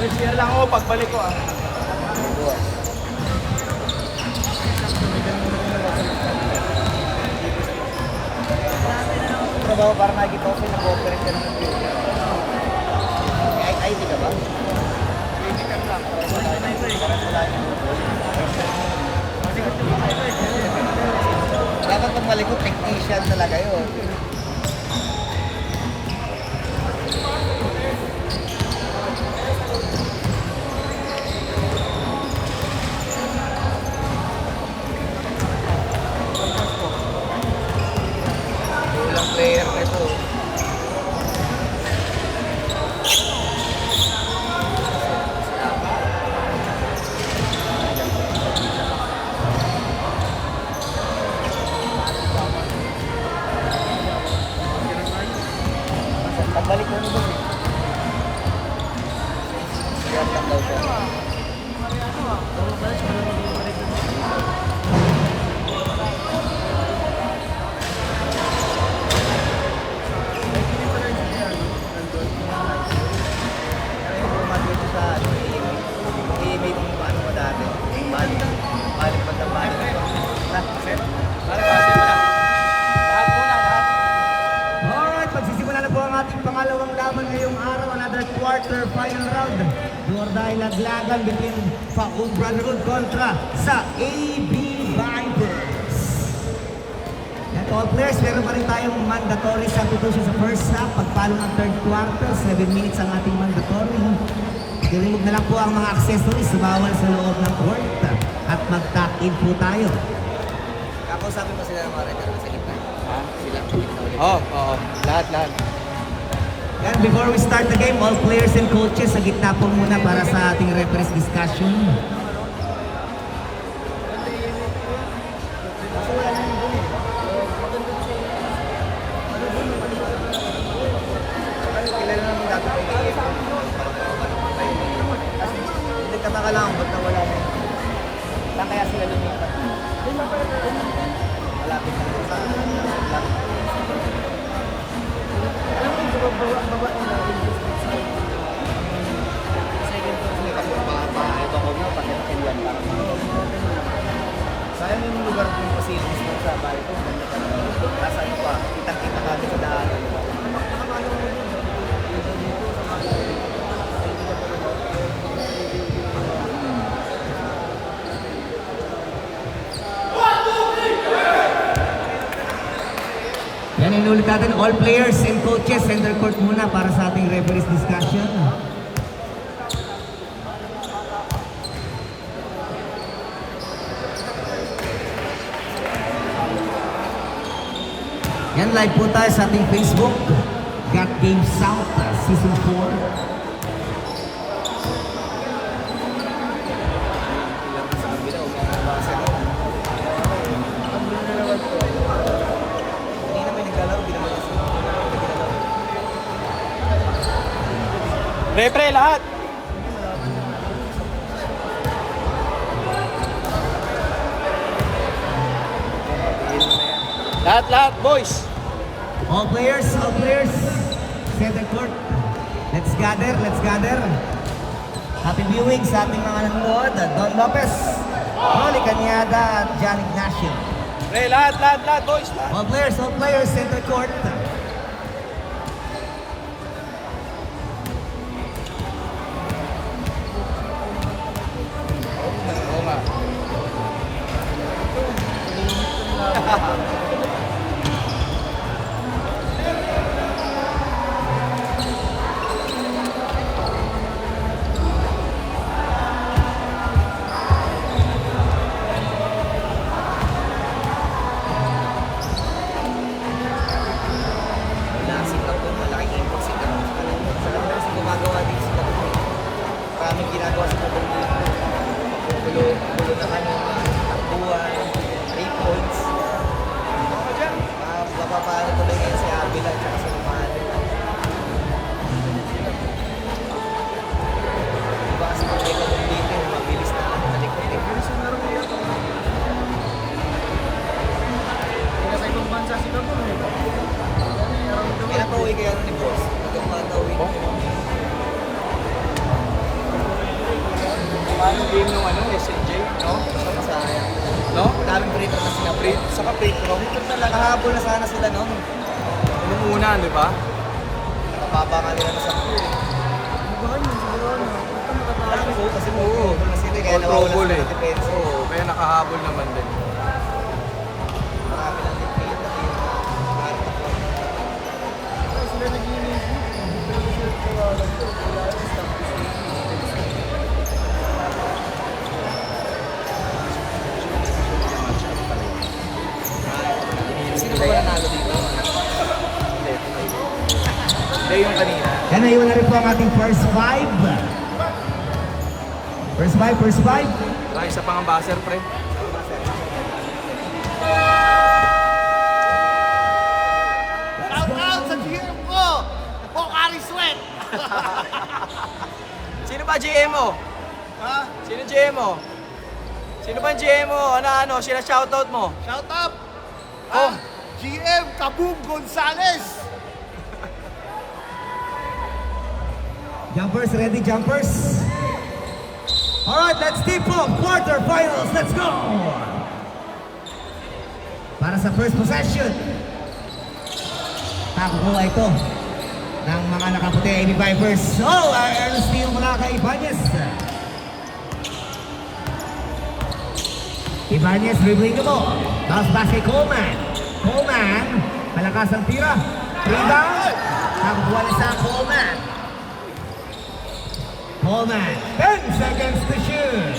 Share lang ako pagbalik ko ah. Trabaho para nakikita ko sa'yo nag-operate ka ng computer. May ID ka ba? ID ka lang. Parang wala yun. Dapat pagbalik ko, technician talaga yun. Player na ito. Pagbalik mo nito eh. Siya lang daw siya. Pangalawang laban ngayong araw, another quarter final round. Doon dahil laglagan between Faud Brotherhood kontra sa AB Vipers. At all players, meron pa rin tayong mandatory substitution sa first half. Pagpalo ng third quarter, 7 minutes ang ating mandatory. Dirimog na lang po ang mga accessories, bawal sa loob ng court. At mag-tuck-in po tayo. Kakausapin mo sila ng mga record sa gitna. Ha? Sila sa gitna ulit. Oo. Lahat. And before we start the game, all players and coaches sa gitna po muna para sa ating referees discussion. Kilala naman dati ko yung AF. Hindi kataka lang, ba't nawala na yun? Saan kaya sila lumipat? Malapit na sa alam mo yung baba nila second floor kasi ito ko mo pakit-kilan lang. Sayang yung lugar ko yung facilities mo sa bahay ko. Nasa ano pa, kitang-kita kami sa daan. Yan, inulit natin all players and coaches center court muna para sa ating referees discussion. Yan, live po tayo sa ating Facebook. Got Game South Season 4. Pre, lahat! Lahat, boys! All players, center court. Let's gather. Happy viewing sa ating mga nanonood. Don Lopez, Rolly Cañada at John Ignacio. Pre, lahat, boys! Lahat. All players, center court. Maraming ginagawa sa pagbulo na kami, takbuhan, 3 points. Mapapano tuloy ngayon si Avila at si Lumano. Diba kasi kung may kabong dito, mabilis na nalikot eh. Bilis yung laro niya. Kaya sa ibang bansa si Kabong eh. Pinapauwi kaya ni boss. Hanggang matawin. Paano game nung SNJ, no? Basta masaya. No? Daming free throw na sila. Saka free throw. Nakahabol na sana sila noon. Nung una, di ba? Mababa nga nila na sa pool. Kasi Oo. na sila kaya All nawawala trouble sila eh. ng depensa. Oo, kaya nakahabol naman din. Marami lang din kita. Sino ba nanalo dito? Hindi yung kanina. Yan, naiwan na rin po ang ating first five. First five. Ay, isa pang ambassador, pre. Shout out sa GM ko! Pokari Sweat! Sino ba GM mo? Ha? Sino GM mo? Sino ba ang GM mo? Ano, sila shoutout mo? Shout out! Oh. GM Kaboom Gonzales! Jumpers, ready jumpers? Alright, let's tip off quarterfinals. Let's go! Para sa first possession. Nakukuha ito ng mga nakaputi AB Vipers. Oh, early steal mula kay Ibanez. Ibanez dribbling the ball. Bounce pass kay Coleman. Coleman, malakas ang tira. Rebound. Nakukuha na sa Coleman. Coleman, 10 seconds to shoot.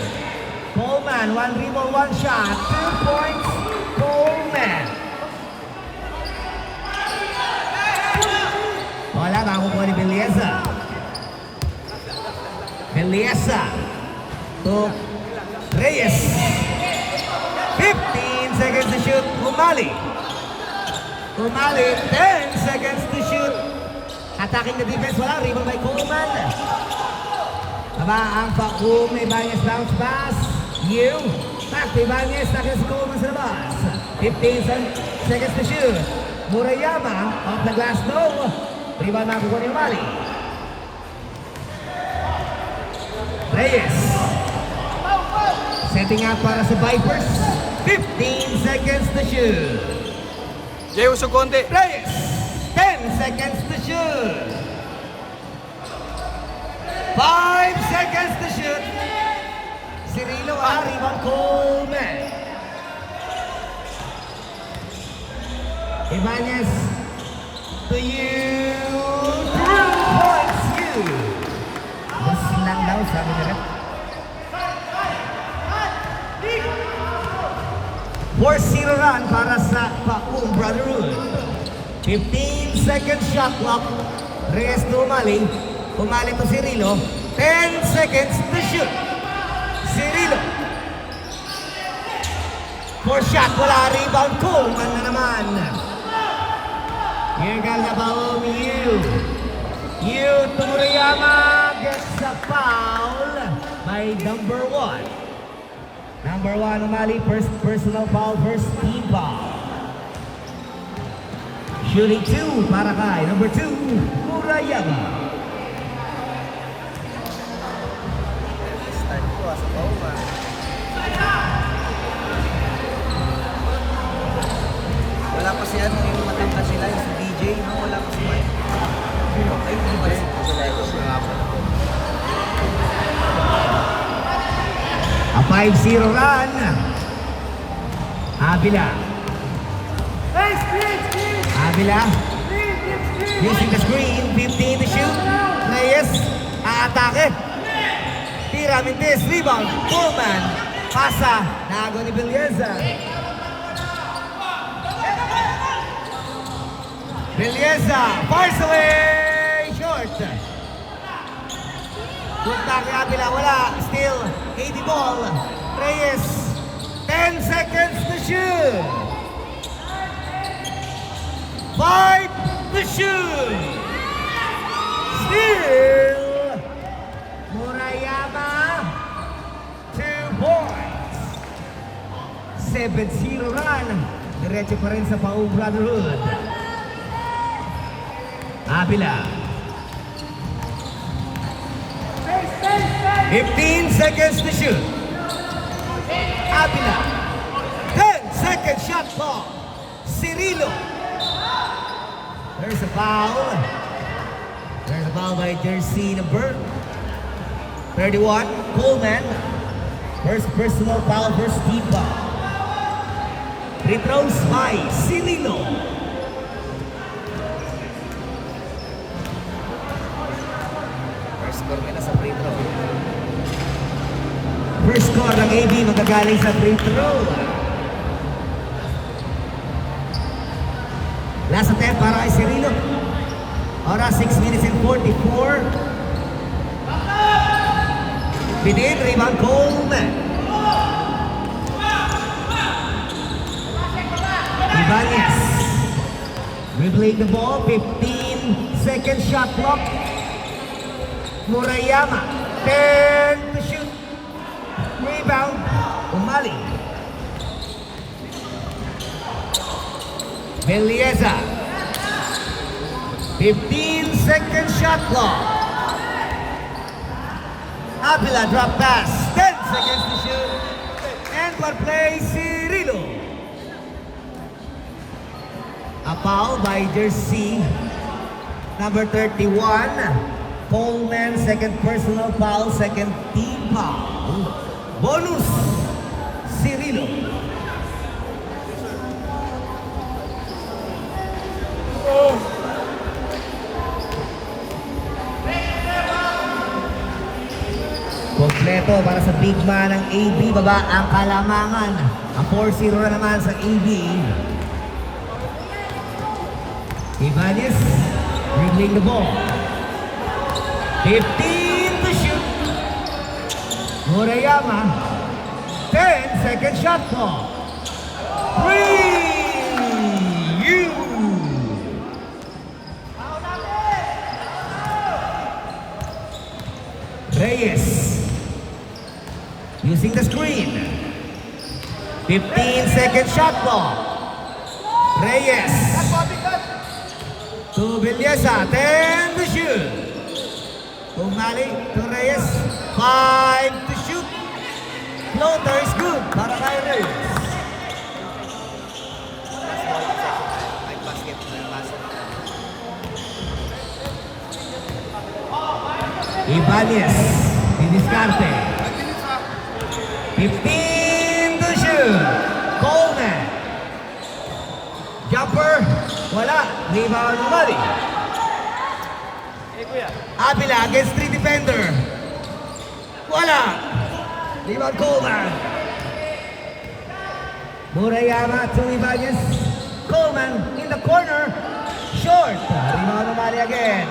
Coleman, 1 rebound, 1 shot, 2 points. Coleman. Wala, makukuha ni Belieza. Belieza to Reyes. 15 seconds to shoot. Umali. Umali, 10 seconds to shoot. Attacking the defense, wala. Rebound by Coleman. Aba, ang Paum, Ibanez bounce pass. Back to Ibanez, nakita si Coleman sa labas. 15 seconds to shoot. Murayama, off the glass, no. Rebound nakukuha ni Umali. Reyes. Setting up para sa Vipers. 15 seconds to shoot. Jay, usog konti. Reyes. 10 seconds to shoot. 5 seconds to shoot. Cirilo, rebound Coleman. Ibanez to you. 2 points you. Mas lang daw, sabi nila. 4-0 run para sa Paum Brotherhood. 15 second shot clock. Reyes to Umali. Umali to Cirilo. 10 seconds to shoot. Cirilo. 4 shot, wala. Rebound. Coleman na naman. Here comes the Paum You to Murayama gets a foul by number 1. Number 1, Umali, first personal foul, first team foul. Shooting 2 para kay number 2, Murayama. Start ko sa Pauma. Wala pa si ano, yung matanda sila, yung si DJ, no? Wala pa si Mike. Ay, hindi ba si Legos nga pa. A 5-0 run. Avila. Avila. Using the screen. 15 to shoot. Reyes. Aatake. Tira Mintes. Rebound. Coleman. Pasa. Nago ni Belieza. Belieza. Fires away. Short. Punta kay Avila, wala. Still, 80 ball. Reyes, 10 seconds to shoot. 5 to shoot. Still, Murayama, 2 points. 7-0 run. Diretso pa rin sa Paum Brotherhood. Avila. 15 seconds to shoot. Avila. 10-second shot clock. Cirilo. There's a foul. There's a foul by jersey number 31, Coleman. First personal foul for Steve. Free throws by Cirilo. First score nila sa free throw. First score ng AB magagaling sa free throw. Last attempt para kay Cirilo. Oras 6 minutes and 44. Bidin, rebound Coleman. Ibanez. Dribbling the ball, 15-second shot clock. Murayama, 10 to shoot. Rebound, Umali. Belieza. 15-second shot clock. Avila drop pass. 10 seconds to shoot. And for play, Cirilo. A foul by jersey number 31. Coleman, second personal foul, second team foul. Bonus, Cirilo. Kompleto para sa big man ng AB. Baba ang kalamangan. Ang 4-0 na naman sa AB. Ibanez dribbling the ball. 15 to shoot. Murayama. 10-second shot clock. 3. You. Reyes. Using the screen. 15-second shot clock. Reyes. To Belieza. 10 to shoot. Umali to Reyes. 5 to shoot. Floater is good para kay Reyes. Ay, basket na basket. Ibanez. Diniscarte. 15 to shoot. Coleman. Jumper. Wala. Rebound Umali. Avila against 3 defender. Wala. Rebound Coleman. Murayama to Ibanez. Coleman in the corner. Short. Rebound Umali again.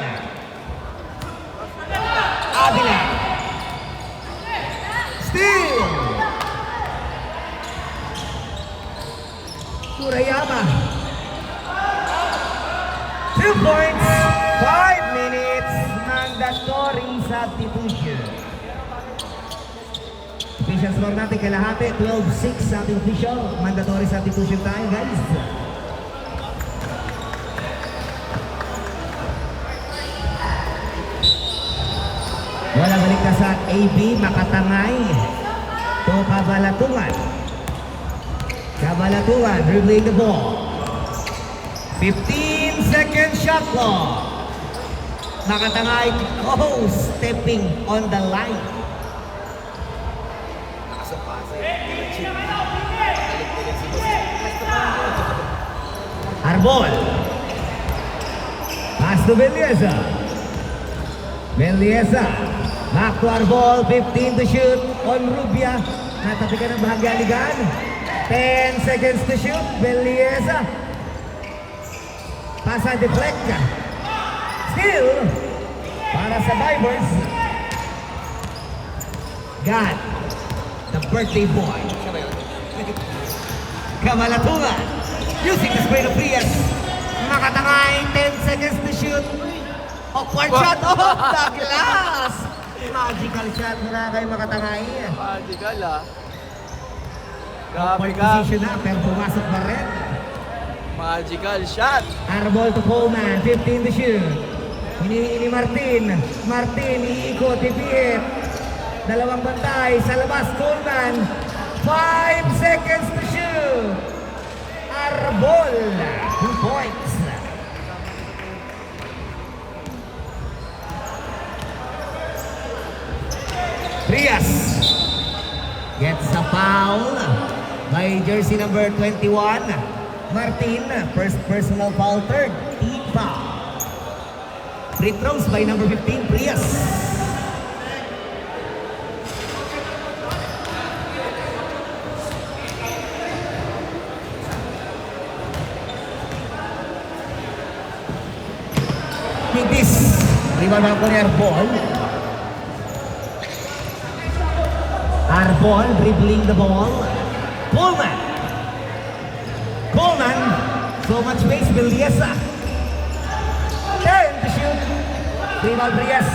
Avila. Steal. Murayama. 2 points. 5 minutes. Mandatory substitution. Official score natin kalahati. 12-6 sa ating official. Mandatory substitution tayo, guys. Wala balik na sa AB. Makatangay. To Kabalatungan. Kabalatungan. Dribbling the ball. 15-second shot clock. Makatangay. Oh, stepping on the line. Nakasapasa. Cheat. Balik-balik si boss. Arbol. Pass to Belieza. Belieza. Back to Arbol. 15 to shoot on Rubia. Natabi ka ng bahagyaligan. 10 seconds to shoot. Belieza. Pasa deflect. Still. Para sa Vipers. God. The birthday boy. Siya ba yun? Kabalatungan. Using the spray of Frias. Makatangay. 10 seconds to shoot. Awkward shot. Oh, the glass. Magical shot. Wala kayo makatangay. Magical ah. Grabe Awkward ka. position na. Pero pumasok pa rin. Magical shot. Arbol to Coleman. 15 to shoot. Hinihingi ni Martin. Martin. Iikot. Ipiit. Dalawang bantay sa labas, Coleman. 5 seconds to shoot. Arbol, 2 points. Trias gets a foul by jersey number 21. Martin, first personal foul, third team foul. Free throws by number 15, Prias. Higis, rebound ako ni Arbol. Arbol dribbling the ball. Coleman. Coleman. So much space, Villesa. Turn to shoot. Rebound, Prias.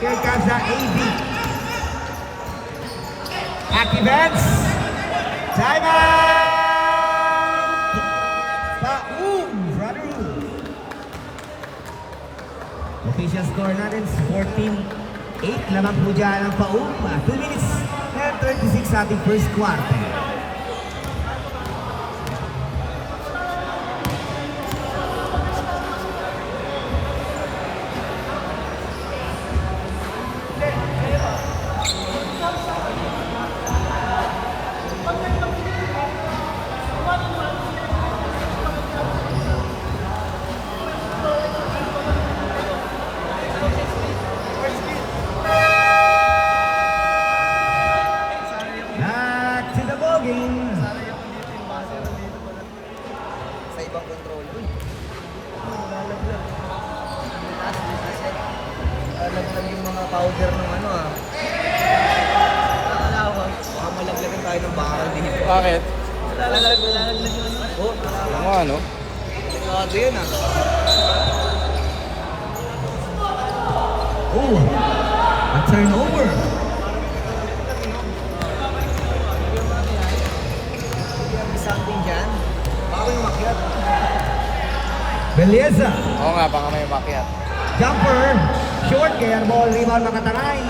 Here comes the AV. Active hands. Time out. Paum, Brotherhood. Official score natin 14-8 lamang po dyan ang Paum. 2 minutes and 36 sa ating first quarter. Back to the ball game. Sa ibang control. Laglag yung mga powder ng ano ah. Baka malaglagan tayo ng bakal dito. Bakit? Lalaglag yung ano. Oh, Ano nga, no? delikado yun ah. Oh, a turnover. May something dyan. Baka yung makyat. Villesa. Oo nga, baka may makiat. Jumper. Short kaya ball. Rebound makatangay.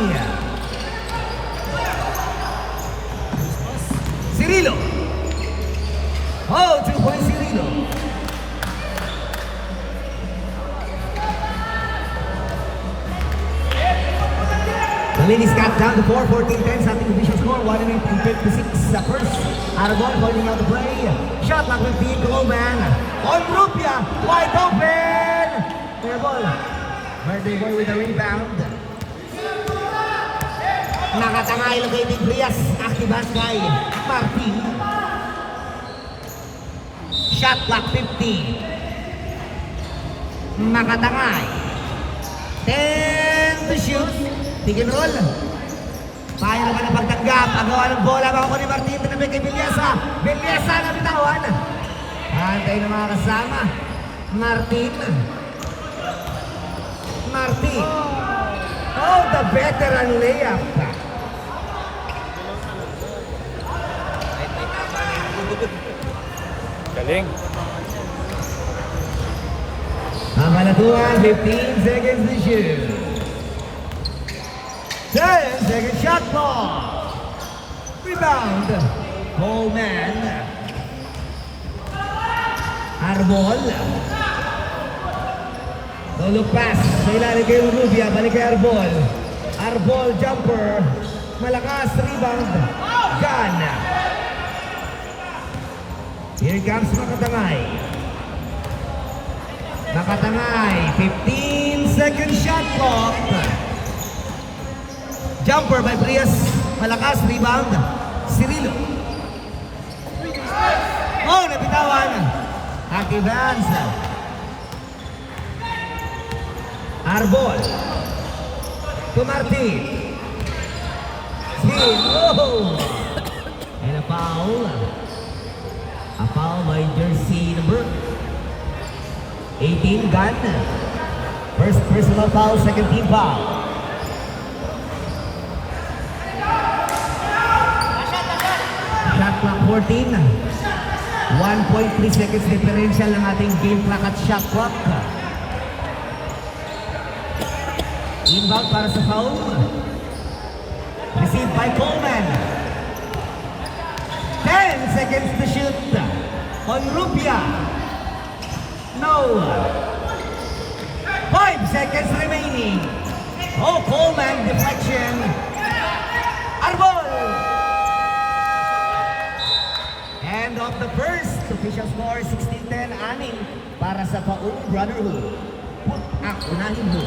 Cirilo. Oh, 2-point Cirilo. The ladies got down to 4, 14-10 sa ating official score, 156 sa first. Aragon holding out the play. Shot back with the Coleman. On Rupia, wide open! Fair ball. Birthday boy with a rebound. Nakatangay located Prias. Active kay Martin. Shot clock 50. Nakatangay. 10 to shoot. Pick and roll. Kaya naman ang pagtanggap. Agawa ng bola. Baka ko ni Martin. Tinabi kay Villesa. Villesa na bitawan. Antay ng mga kasama. Martin. Martin. Oh, the veteran layup. Galing. Ang kalatuan, 15 seconds to shoot. 10-second shot clock. Rebound. Coleman. Arbol. Tulog pass. Sa ilalim kay Rubia. Balik kay Arbol. Arbol jumper. Malakas. Rebound. Gun. Here comes Makatangay. Makatangay. 15-second shot clock. Jumper by Prias. Malakas. Rebound. Cirilo. Oh, nabitawan. Active hands. Arbol. To Martin. Spin. Oh! And a foul. A foul by jersey number 18, Gun. First personal foul, second team foul. Shot clock 14. 1.3 seconds differential ng ating game clock at shot clock. Inbound para sa foul. Received by Coleman. 10 seconds to shoot on Rubia. No. 5 seconds remaining. Oh, Coleman, deflection. Arbol. End of the first. Official score 16-10, aning para sa Paung Brotherhood. Put ang unahin mo.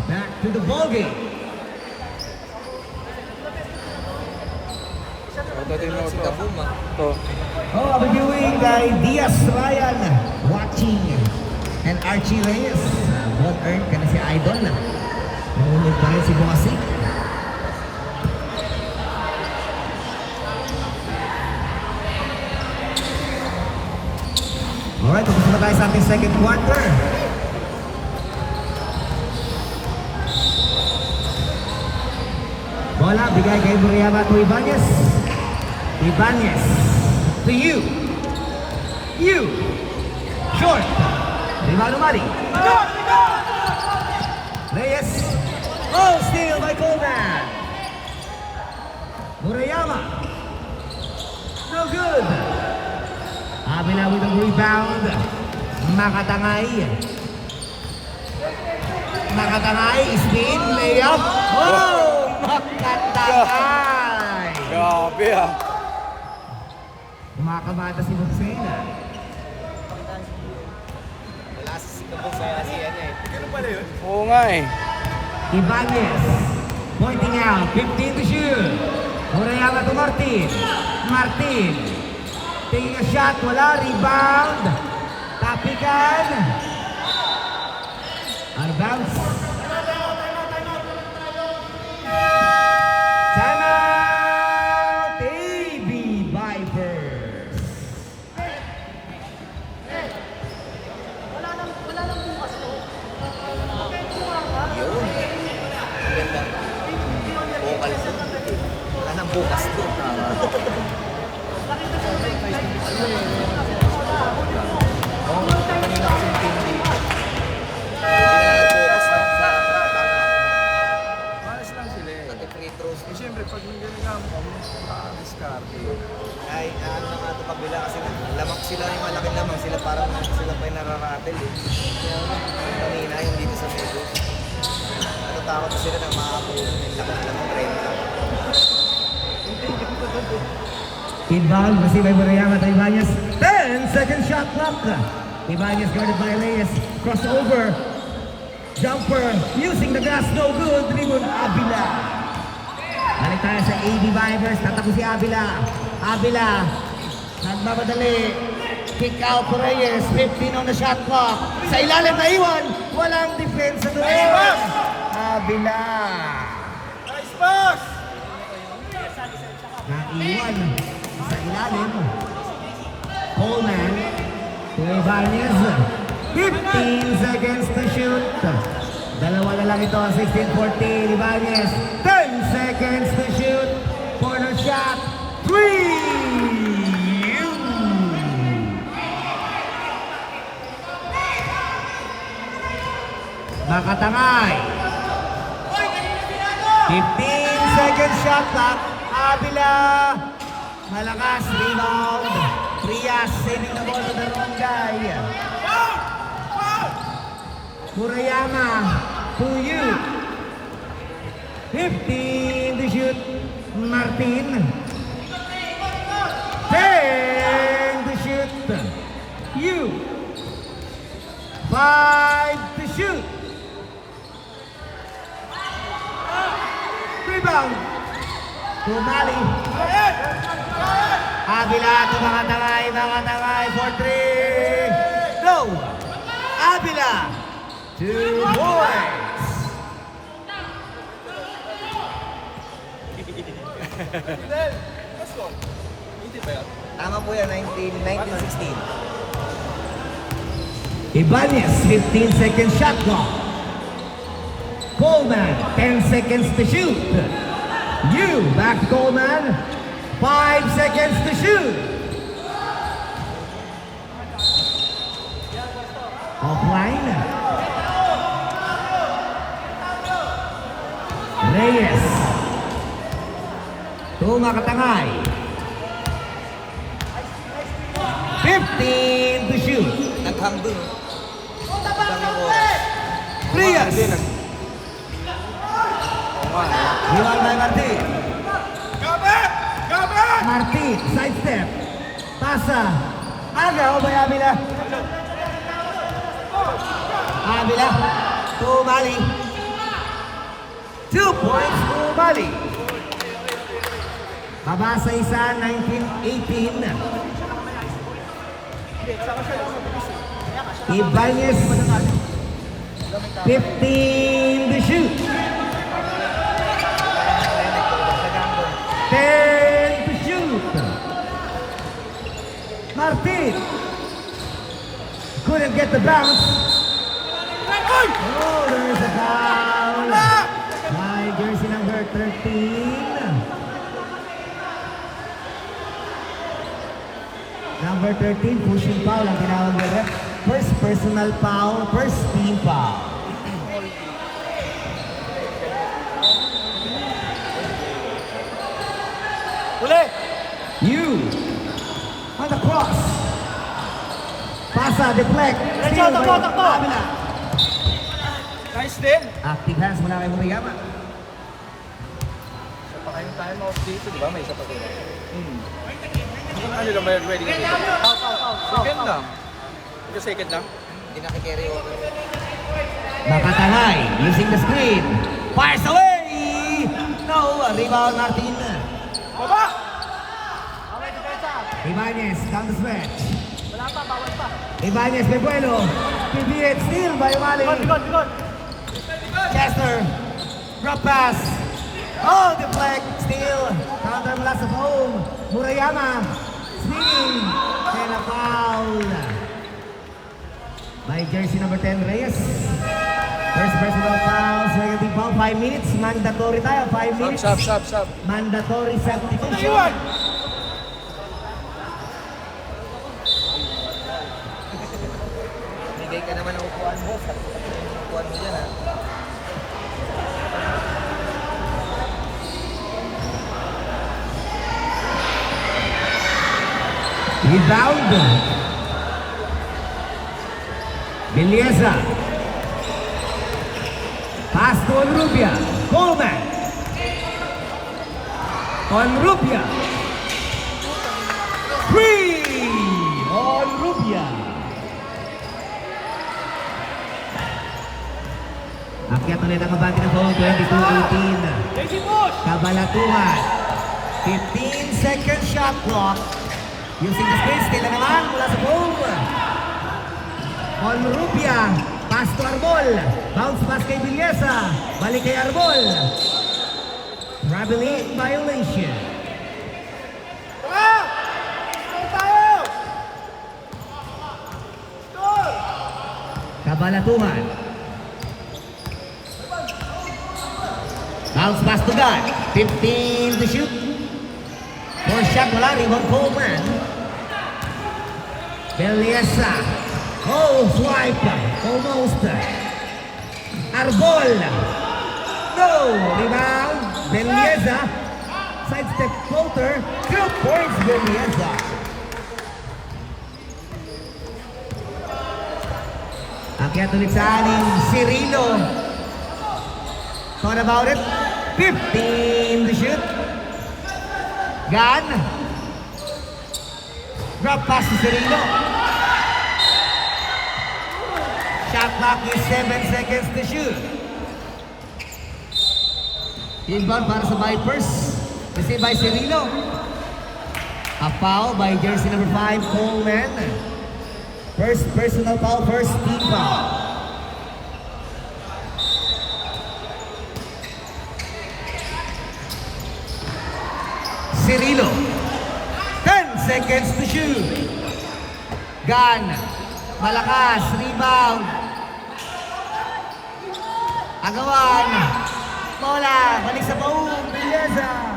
Back to the ball game. Si Kabum ah. Oh, I'll be viewing kay Diaz Ryan watching and Archie Reyes. Ball earned ka na si Idol. Nahulog pa rin si Bossy. Alright, tapos na tayo sa ating second quarter. Bola, bigay kay Muriyama to Ibanez. Ibanez to you. You. Short. Rivalo Mari. Reyes. Oh, steal by Coleman. Muriyama. No good. Abila with a rebound. Makatangay. Makatangay. Spin. Layup. Oh! Makatangay. Grabe ah. Kumakamata si Buksena. Wala si Kabum sa ASEAN niya eh. Ganun pala yun? Oo nga eh. Ibanez. Pointing out. 15 to shoot. Murayama to Martin. Martin. Taking a shot. Wala. Rebound. Tapikan. Out of bounds. Timeout. AB Vipers. Yun. Ganda. Vocal to. Wala nang bukas to. Kanina kasi yung team lead. Hindi na nag-focus sa Malas lang sila eh. pati free throws. Eh siyempre, pag nandiyan nga mo, discarte. Ay, ano na nga ito kabila kasi lamang sila yung malaking lamang. Sila parang sila pa yung nararatel eh. Kanina yung dito sa medo. Natatakot na sila ng makakuha. Yung laking lamang 30. Inbound, received by Murayama to Ibanez. 10 second shot clock. Ibanez guarded by Reyes. Crossover. Jumper. Using the glass. No good. Dribble Abila. Balik tayo sa AB Vipers. Tatakbo si Abila. Abila. Nagmamadali. Kick out to Reyes. 15 on the shot clock. Sa ilalim na iwan. Walang depensa doon. Abila. Nice pass! Naiwan sa ilalim. Coleman to Ibanez. 15 seconds to shoot. Dalawa na lang ito. 16-14. Ibanez. 10 seconds to shoot. Corner shot. 3! Makatangay. 15 seconds shot clock. Abila. Malakas. Rebound. Trias saving the ball to the wrong guy. Murayama. To you. 15 to shoot. Martin. 10 to shoot. You. 5 to shoot. Rebound. Tumali. Abila to mga tangay for 3. Go. Abila. 2 points. Tama po yan, 1916. Ibanez, 15 seconds shot clock. Coleman, 10 seconds to shoot. You, back to Coleman, 5 seconds to shoot. Offline. Reyes. Tumakatangay. 15 to shoot. Naghang dun. Frias. Oo nga. Iwan by Martin. Martin, sidestep. Pasa. Aga o ba Avila? Avila. To Mali. 2 points to Mali. Mabasa isa, 1918. Ibanez, 15 to shoot. 10 to shoot. Martin couldn't get the bounce. Oh, there's a foul by jersey number 13. Number 13, pushing foul ang tinawag ng ref. First personal foul, first team foul. Uli! You on the cross. Pasa, deflect. Diretso, Steal takbo, by takbo. Avila. Nice din. Active hands mula kay Murayama. Isa pa kayong time out dito, di ba? May isa pa dito. Ano lang ba yun? Ready ka dito? Second lang. Ito second lang? Hindi nakikerry over. Makatangay, using the screen. Fires away! No, rebound Martin. Baba! Ibanez, down the stretch. Wala pa, bawal pa. Ibanez, may vuelo. PBH, steal by Mali. Bigod! Chester, drop pass. Oh, deflect, steal. Counter mula sa foam. Murayama, swinging. And a foul. By jersey number 10, Reyes. First personal foul, second team foul. 5 minutes, mandatory tayo. 5 minutes. Stop. Mandatory substitution. Bigay ka naman ng upuan, boss. Yung upuan mo dyan, ha? Rebound. Biliesa. Pass to Onrubia. Coleman. Onrubia. Free. Onrubia. Akyat ulit ang kabati ng phone. 22-18. Lazy push! Kabalatuhan. 15 second shot clock. Using the space, tila naman mula sa phone. Onrubia. Pass to Arbol. Bounce pass kay Biliesa. Balik kay Arbol. Traveling violation. Tara! Score tayo! Score! Kabalatuhan. Bounce pass to God. 15 to shoot. First shot wala. Rebound Coleman. Biliesa. Oh, swipe. Almost. Arbol. No. Rebound. Biliesa. Sidestep floater. 2 points Biliesa. Akyat ulit sa aning Cirilo. Thought about it. 15 to shoot. Gan. Drop pass to Cirilo. Shot clock is 7 seconds to shoot. Inbound para sa Vipers. Received by Cirilo. A foul by jersey number 5, Coleman. First personal foul, first team foul. Cirilo. 10 seconds to shoot. Gan. Malakas. Rebound. Agawan. Bola. Balik sa Paung. Belleza.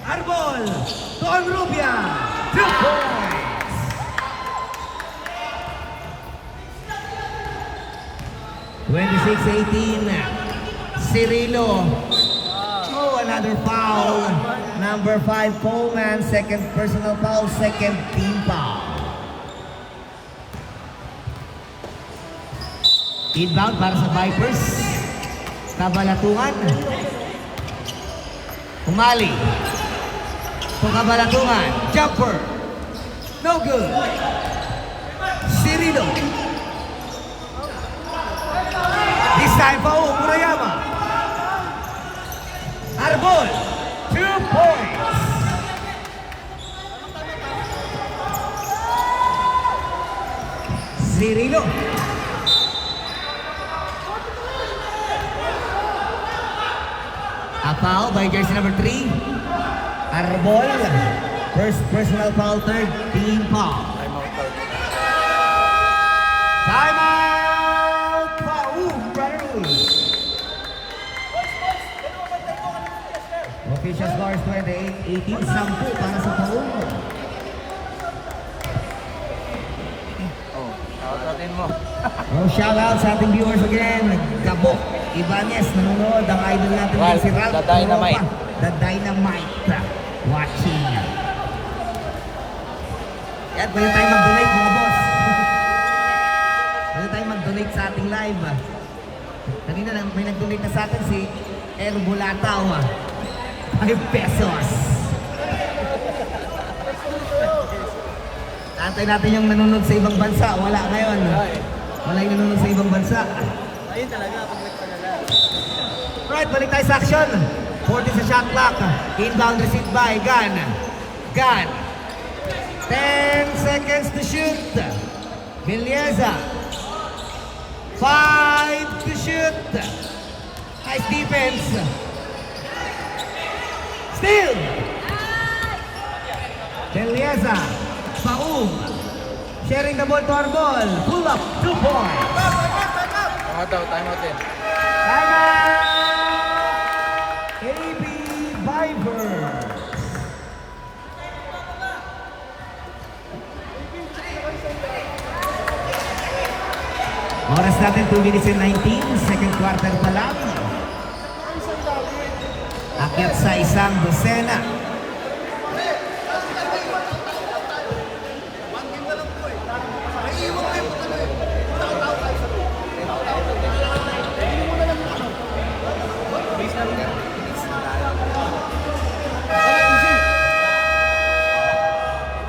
Arbol. Don Rubia. 2 points. (26-18). Cirilo. Oh, another foul. Number 5, Coleman. Second personal foul. Second team foul. Inbound para sa Vipers. Kabalatungan. Umali. So Kabalatungan. Jumper. No good. Cirilo. This time Paung. Murayama. Arbol. 2 points. Cirilo. A foul by jersey number 3. Arbol. First personal foul, third team foul. Time out. Timeout! Paung Brotherhood. Official scores 28-18. 10 para sa Paung. Oh, shout outin mo. Oh, shout out sa ating viewers again. Gabo, Ibanez, nanonood. Ang idol natin Ralph, si Ralph the Dynamite. Europa. The Dynamite. Watching. Yan, pwede tayo mag-donate mga boss. Pwede tayo mag-donate sa ating live. Kanina lang, may nag-donate na sa atin si El Bulatao. 5 pesos. Antay natin yung nanonood sa ibang bansa. Wala ngayon. Wala yung nanonood sa ibang bansa. Ayun talaga, pag nagpadala. Right, balik tayo sa action. 40 sa shot clock. Inbound received by Gan. Gan. 10 seconds to shoot. Belleza. 5 to shoot. Nice defense. Steal. Belleza. Paung. Sharing the ball to Arbol. Pull up. 2 points. Time out din. Time out! AB Vipers. Oras natin 2 minutes and 19. Second quarter pa lang. Akyat sa isang dosena.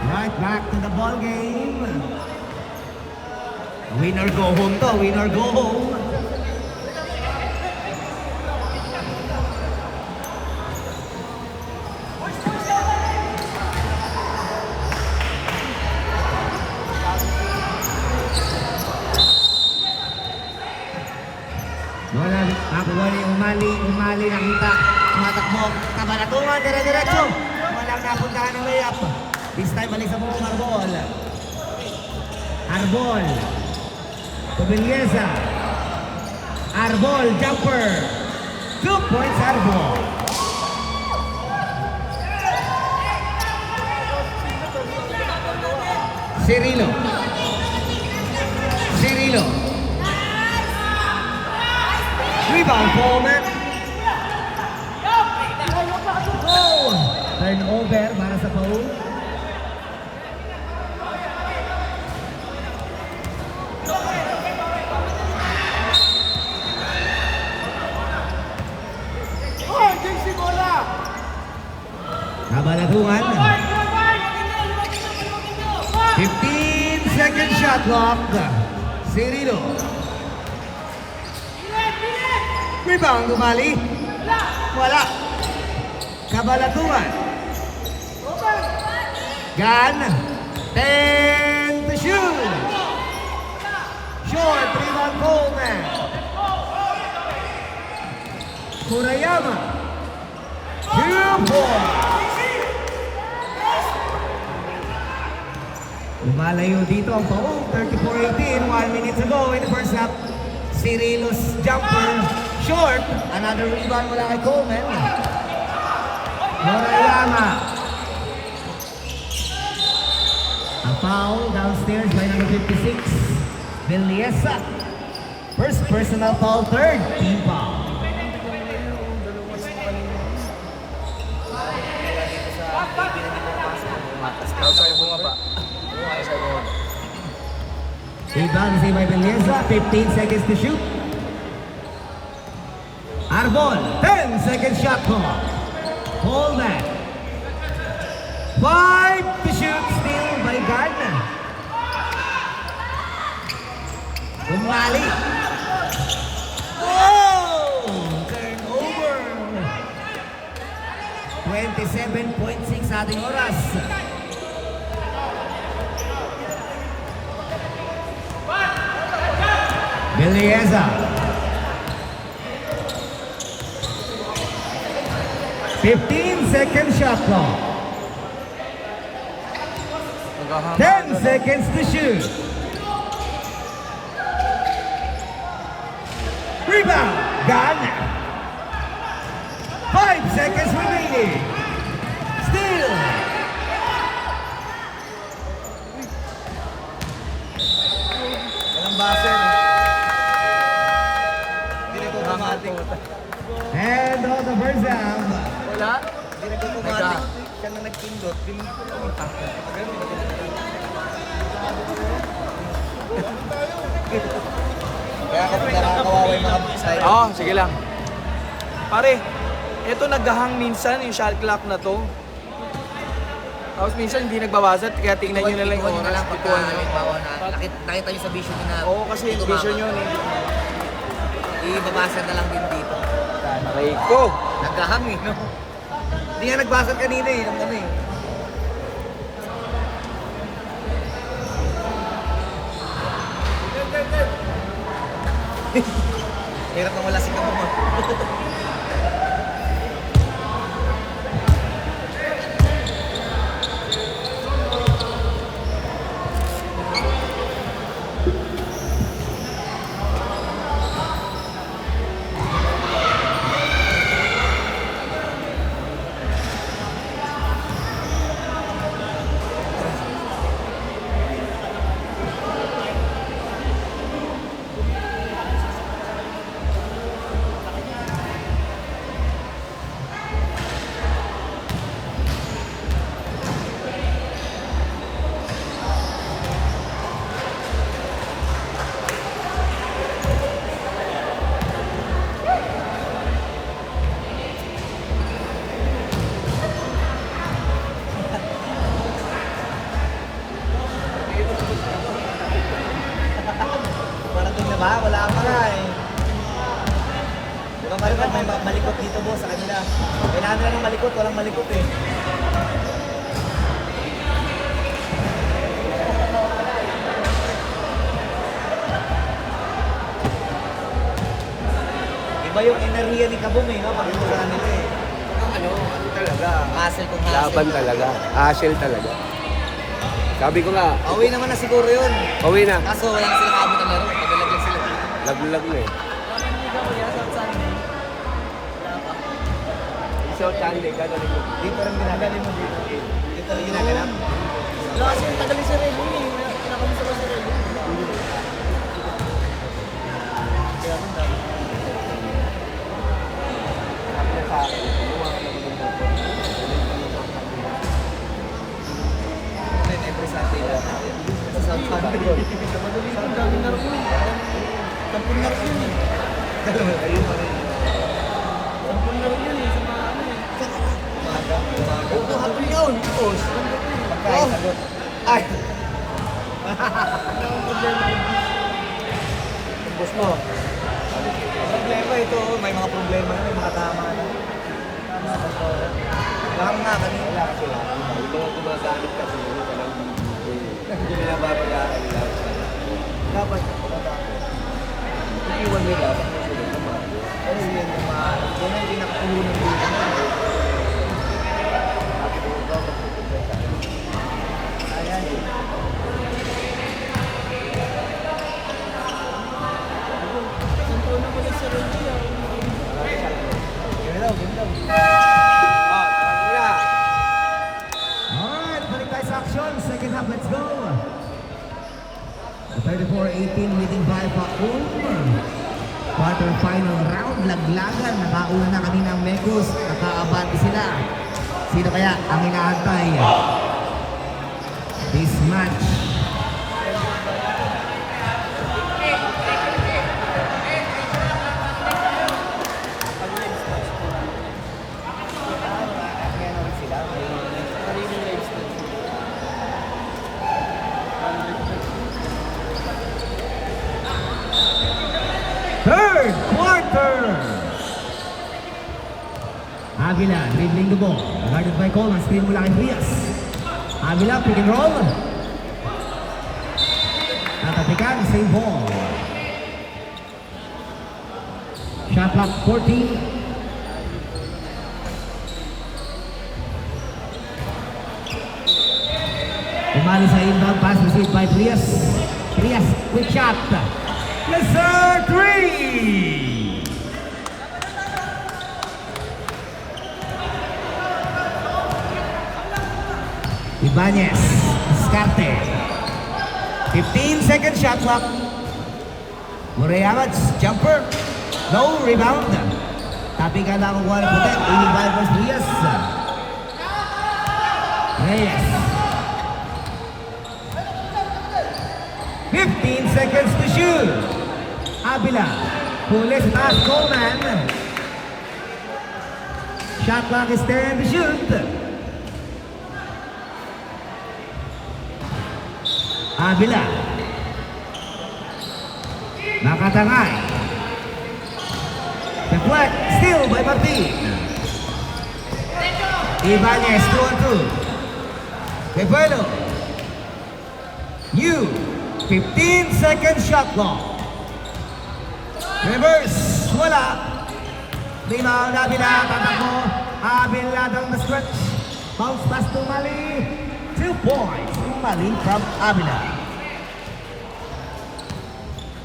Right back to the ball game. Winner go home to. Winner go home. Wala, nakuha ni Umali nakita. Tumatakbo, Kabalatungan, dire-diretso. Walang napuntahan ng layup. This time, balik sa buong Arbol. Arbol. To Belleza. Arbol, jumper. 2 points, Arbol. Cirilo. Cirilo. Rebound, Coleman. Oh! Turnover para sa Paung. Kabalatungan. 15-second shot clock. Cirilo. Rebound, Umali. Wala. Kabalatungan. Gan. 10 to shoot. Short, rebound, Coleman. Murayama. 2 points. Lumalayo dito ang Paul, 34-18, 1 minute to go in the first half. Cirilo's jumper, short. Another rebound mula kay Coleman. Morayama. A foul downstairs by number 56, Villesa. First personal foul, third team foul. Outside bumaba. Outside bumaba. Rebound is by Villesa, 15 seconds to shoot. Arbol, 10 second shot clock. Coleman. 5 to shoot, still by Gardner. Umali. Oh! Turnover. 27.6 sa ating oras. Villesa. 15 second shot clock. 10 seconds to shoot. Rebound, Ghana. 5 seconds remaining. Still. Walang base. Hindi na automatic. And on the first half. Wala? Hindi na automatic. Siya na nagpindot. Kaya kapag nakakawawa yung mga side. Oo, sige lang. Pare, eto naghahang minsan yung shot clock na to. Tapos minsan hindi nagbabasat, kaya tingnan nyo na lang yung na oras. lang pagka Pituan nyo. halimbawa na nakita nyo sa vision nyo na Oo, kasi yung vision nyo, ibabasa na lang din dito. aray ko. Naghahang eh, no? Hindi nga nagbasag kanina eh, ng ano eh. Hirap na wala si Kabuma. Parating na ba? Wala pa nga eh. Diba Maricot, may malikot dito boss sa kanila. Kailangan nila ng malikot, walang malikot eh. Iba yung enerhiya ni Kabum eh, no? Pag ito sa kanila eh. Ano talaga? Hassle kung hassle. Laban talaga. Hassle talaga. Sabi ko nga, Pauwi naman na siguro yun. pauwi na. Kaso wala na silang abot ng laro. Pagalag lang sila. Laglag na eh. So, Chandy, gano'n ko. Dito rin ginagaling mo dito. Dito rin ginaganap. Wala kasi yung tagal si Relo eh. Kinakamusta ko si Relo. Every Sunday lang. Sa South Country. Ang daming laro yun. Sampung laro yun eh. Ayun pa rin. Sampung laro yun eh. Sa mga ano eh. Umaga. Ito, hapon yun. Boss. Pagkain sagot. Ay! Boss mo. Ang problema ito, may mga problema na, may mga tama na. Tama ba ito? Lang nga kanina. Wala kasi lang. Yung mga gumagamit kasi, Hindi nila babagahan nila. dapat, iiwan nila, Ano yun yung mga... Yun ang pinakapulo ng dito. Ayan. Alright, balik tayo sa action. Second half, let's go. 34-18 leading by Paul. Quarter final round, laglagan. Nakauna na kanina ang Mekos. Nakaabante sila. Sino kaya ang inaantay? This match. Third quarter. Avila dribbling the ball. Guarded by Coleman. Screen mula kay Frias. Avila pick and roll. Natatikan, same ball. Shot clock 14. Umali sa inbound pass received by Frias. Frias, quick shot. Yes sir, 3! Ibanez, Scarte. 15-second shot clock. Murayamats, jumper. No, rebound. Tapi ka na kukuha ng putek. 85 versus Reyes. Reyes. 15 seconds to shoot. Avila. Huli sa taas, Coleman. Shot clock is 10 to shoot. Avila. Nakatangay. Deflect. Still by Martin. Ibanez, 2-2. Quevedo. New. 15-second shot clock. Reverse. Wala. Rebound, Avila. Tatakbo. Avila down the stretch. Bounce pass to Mali. 2 points. Mali from Avila.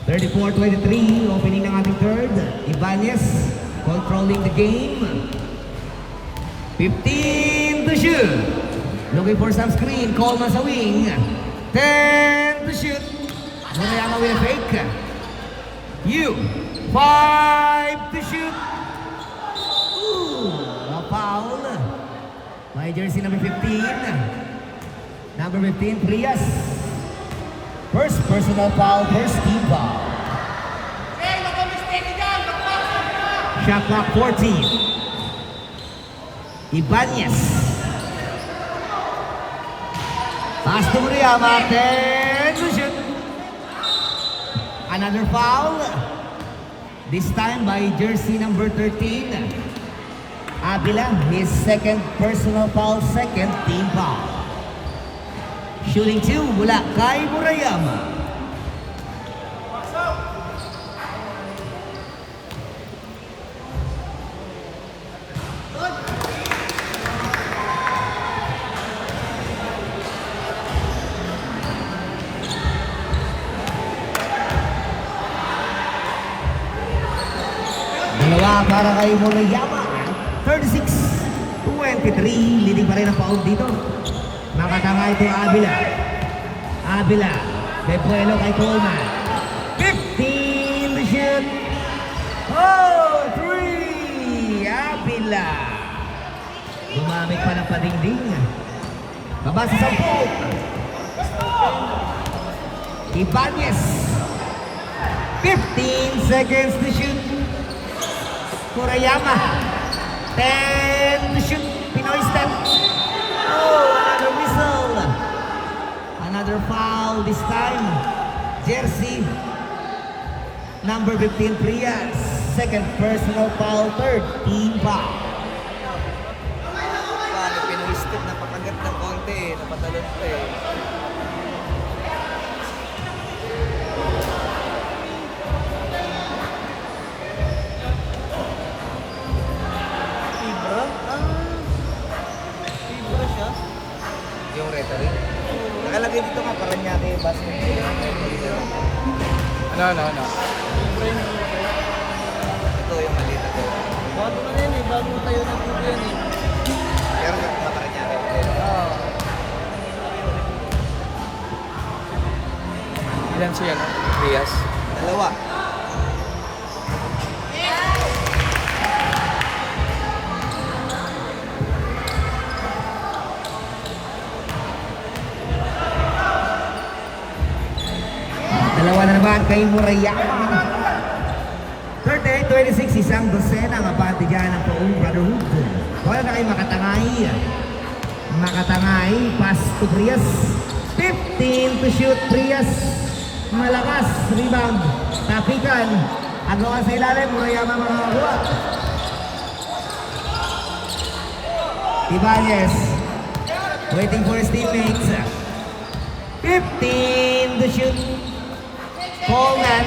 34-23. Opening ng ating third. Ibanez controlling the game. 15 to shoot. Looking for some screen. Coleman sa wing. 10 to shoot. Murayama with a fake. You. 5 to shoot. Ooh, a foul. By jersey number 15. Number 15, Frias. First personal foul, first team foul. Shot clock 14. Ibanez. Pass to Murayama, 10 to shoot. Another foul. This time by jersey number 13. Avila, his second personal foul, second team foul. Shooting 2 mula kay Murayama. Dalawa para kay Murayama. 36-23. Leading pa rin ang foul dito. Makatangay ito Avila. Avila. Debuelo kay Coleman. 15 to shoot. Oh, 3! Avila. Gumamit pa ng padingding. Baba sa 10. Ibanez. 15 seconds to shoot. Murayama. 10 to shoot. Pinoy step. Oh, another whistle. Another foul this time. Jersey number 15, Frias. Second personal foul, third team foul. Paano Pinoy step, napakagat ng konti, napatalon pa eh. Fibra? Fibra siya? Yung referee. Nakalagay dito nga, Paranaque basketball. Ano? Ito yung maliit na to. Bago na yan eh, bago tayo ng tubo yan eh. Pero matagal niya rin. Ilan siya, no? Rias? Dalawa. Dalawa na naman kay Murayama. 38-26, isang dosena ang abante dyan ng Paung Brotherhood. Wala na kayo makatangay. Makatangay, pass to Prias. 15 to shoot, Prias. Malakas, rebound. Tapikan. Agawan sa ilalim, Murayama makakakuha. Ibanez. Waiting for his teammates. 15 to shoot. Coleman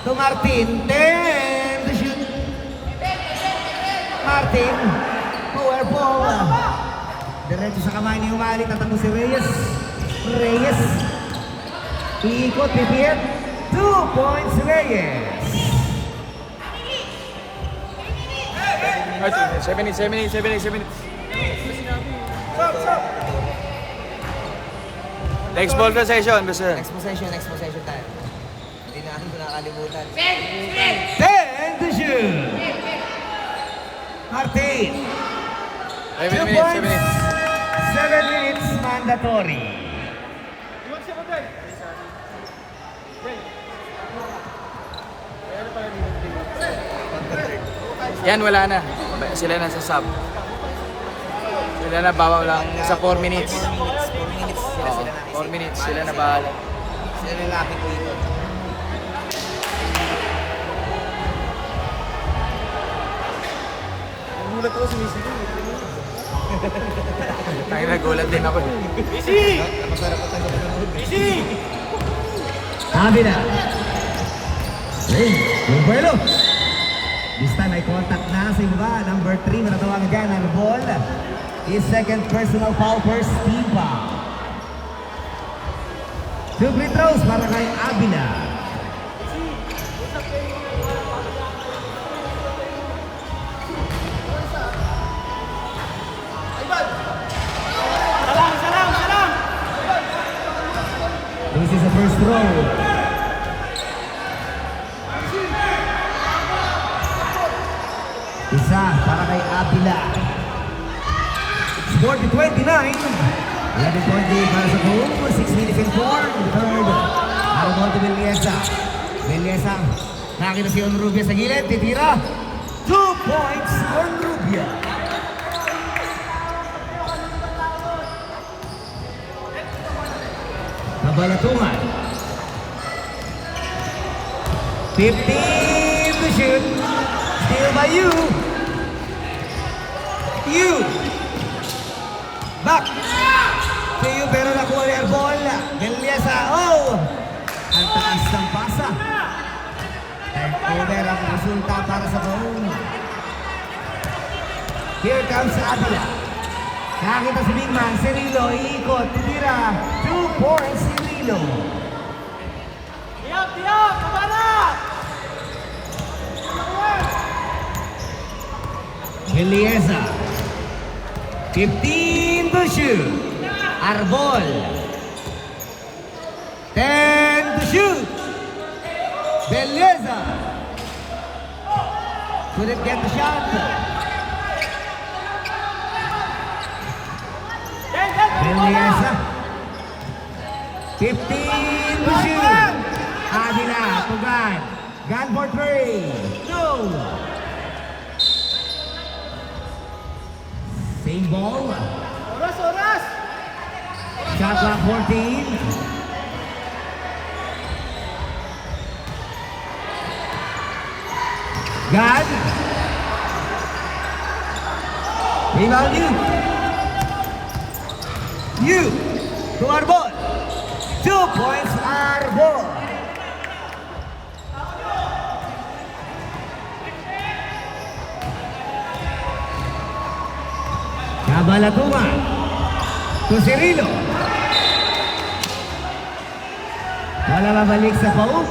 to Martin, 10 to shoot. Martin, power ball. Diretso sa kamay ni Umali, tatango si Reyes. Reyes, iikot, pipit. 2 points Reyes. 7 minutes. Next ball possession, basta. Next possession tayo. Hindi na ako nakalimutan. 10 to shoot. Martin, 2 points. 7 minutes mandatory. Yan, wala na. Sila na sa sub. Sila na bawal lang sa 4 minutes. 4 minutes sila na. 4 minutes, sila na bahala. Sila nilapit dito. Nagulat ako sumisigaw. Tayo nagulat din ako. Masarap po tayo sa panonood. Sabi na. Hey, yung buwelo. This time ay contact na sa iba. Number 3, matatawagan dyan ang ball. His second personal foul for Steve Pao. 2 free throws para kay Abila. This is the first throw. Isa para kay Abila. Score to 29. 11.8 para sa home. 6 minutes and 4. Third. Arabon to Villesa. Villesa. Nakita si Onrubia sa gilid. Titira. 2 points Onrubia. Nabalatungan. 15 to shoot. Still by you. You. Back. To you pero nakuha ni Arbol. Villesa. Oh! Ang taas ng pasa. Turnover ang resulta para sa Paung. Here comes Abila. Nakakita si Big Man. Cirilo. Iikot. Titira. 2 points Cirilo. Tiyap! Kabana! Villesa. 15 to shoot. Arbol. 10 to shoot. Villesa. Couldn't get the shot. Villesa. 15 to shoot. Avila. Tugan. Gun for 3. Go. Same ball. Oras! Shot clock 14. God. Rebound you. To Arbol. 2 points Arbol. Kabalatungan. To Cirilo. Bola babalik sa Paul.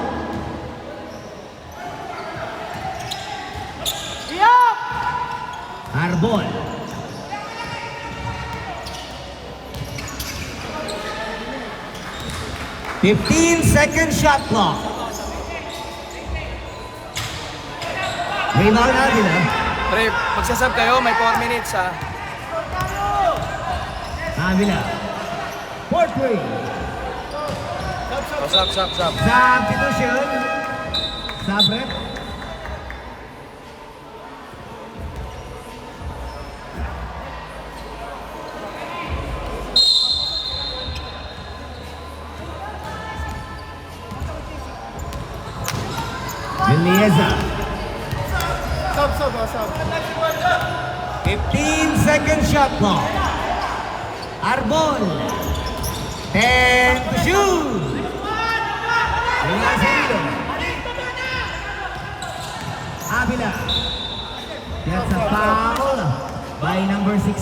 Arbol. "15-second shot clock." Rebound natin, ha? Pre, magsasab kayo, may 4 minutes ha. Avila. 4-3. Oh, sab. Substitution. Sabrep. Villeza. Sub. 15-second shot clock. Arbol. 10 to shoot. Avila. That's a foul by number 16,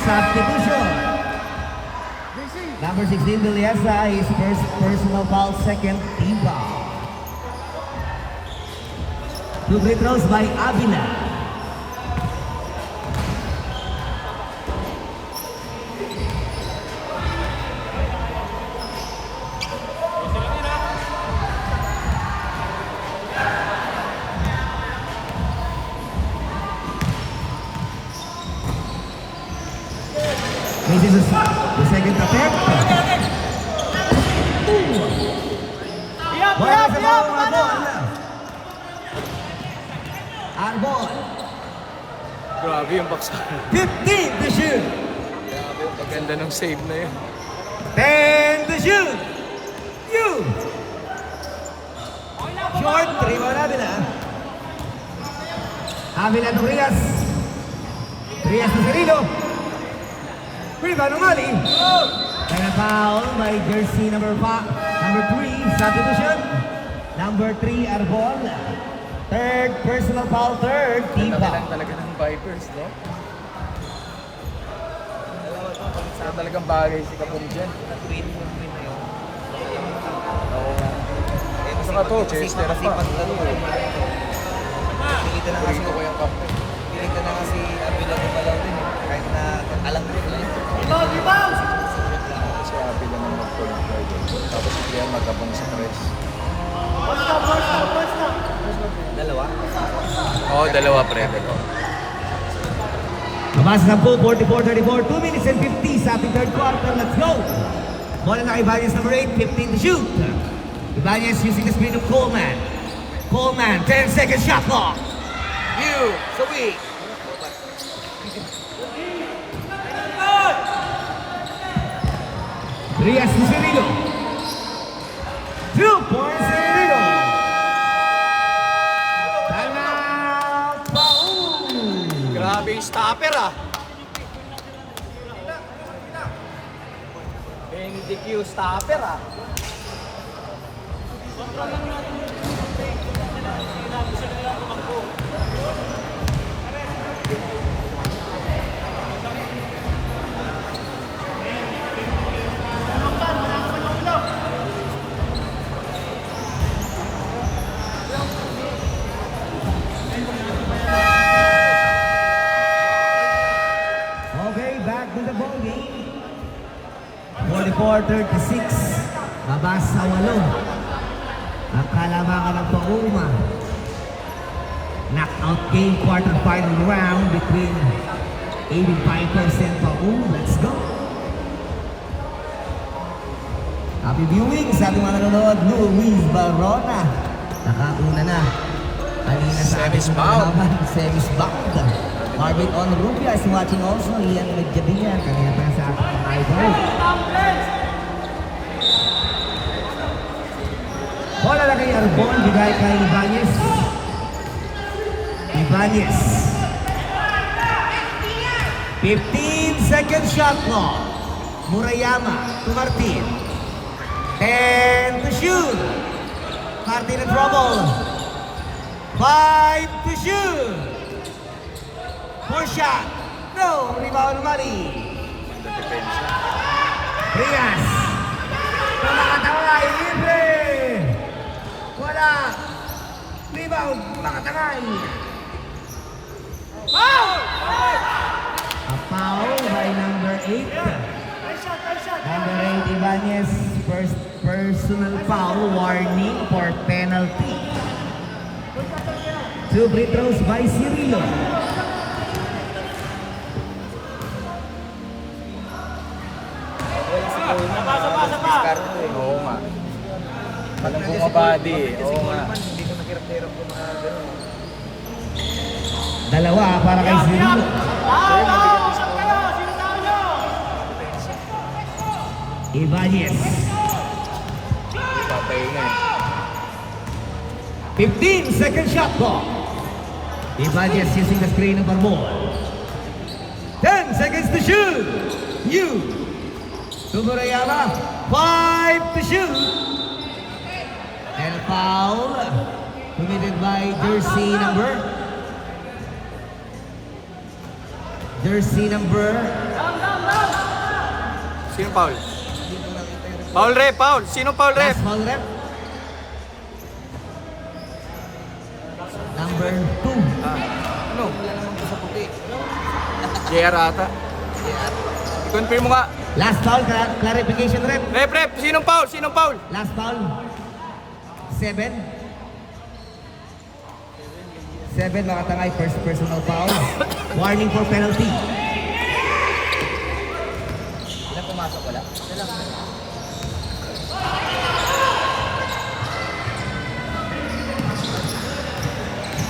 substitution. Number 16, Villeza, his first personal foul, second team foul. 2 free throws by Avila. This is the second attempt. Bola sa bawang Arbol. Arbol. Grabe yung baksa. 15 to shoot. Grabe yung paganda ng save na yun. 10 to shoot. You. Short. 3 mo natin, ha? Avila to Rias. Rias to Cirilo. Rebound ng Mali. And a foul by jersey number 3, substitution. Number 3, Arbol. Third personal foul, third team Laki foul. lang talaga ng Vipers, no? Kaya talagang bagay si Kapon dyan. Oo nga. Saka to, Chester pa. Pilitan na kasi Purito ko yung kapon. Pilitan na kasi Avila ng Malaw din eh. Kahit na alam ko nila yun. Kasi happy lang naman mag-point guard. Tapos si Kian magkabang sa press. Dalawa. Oo, dalawa pre. Mabasa ng pool, 44-34, 2 minutes and 50 sa ating third quarter. Let's go! Bola na kay Ibanez, number 8, 15 to shoot. Ibanez using the screen of Coleman. Coleman, 10-second shot clock. You, so weak. Rias to Cirilo. 2 points, Cirilo. Timeout, Paul. Grabe yung stopper ah. Benedict yung stopper ah. Okay, back to the ball game. 44-36. Mabas sa 8. Ang kalamangan ng Pauma. Knockout game, quarterfinal round between 85% Pauma. Let's go. Happy viewing sa ating mga nanonood. Luis Barona. Nakauna na. Kanina sa ating Semis bound. Semis bound. Marvin On Rubia is watching also. Ian Medjabinyan. Kanina pa sa ating mga idol. Bola na kay Arbon. Bigay kay Ibanez. Ibanez. 15-second shot clock. Murayama to Martin. 10 to shoot. Martin in trouble. 5 to shoot. 4 shot. No. Rebound Mali. Ganda depensa. Rias. Tumakatawa. Libre. rebound, Makatangay. A foul by number 8. Number 8, Ibanez, first personal foul, warning for penalty. 2 free throws by Cirilo. Oo nga. Parang bumabadi eh. Oo nga. Hindi ko nakirap-hirap ko mga gano'n. Dalawa para kay Cirilo. Ibanez. Patay na eh. 15 second shot clock. Ibanez using the screen of ball. 10 seconds to shoot. Sumurayama, 5 to shoot. And a foul committed by jersey number. Sino foul? Foul rep, foul. Sino foul rep? Last foul rep. Number 2. Ano? Wala naman po sa puti. JR ata. I-confirm mo nga. Last foul, clarification rep. Rep, sinong foul? Sinong foul? Last foul. 7. 7, Makatangay, first personal foul. Warning for penalty. Ilan pumasok? Wala? Wala.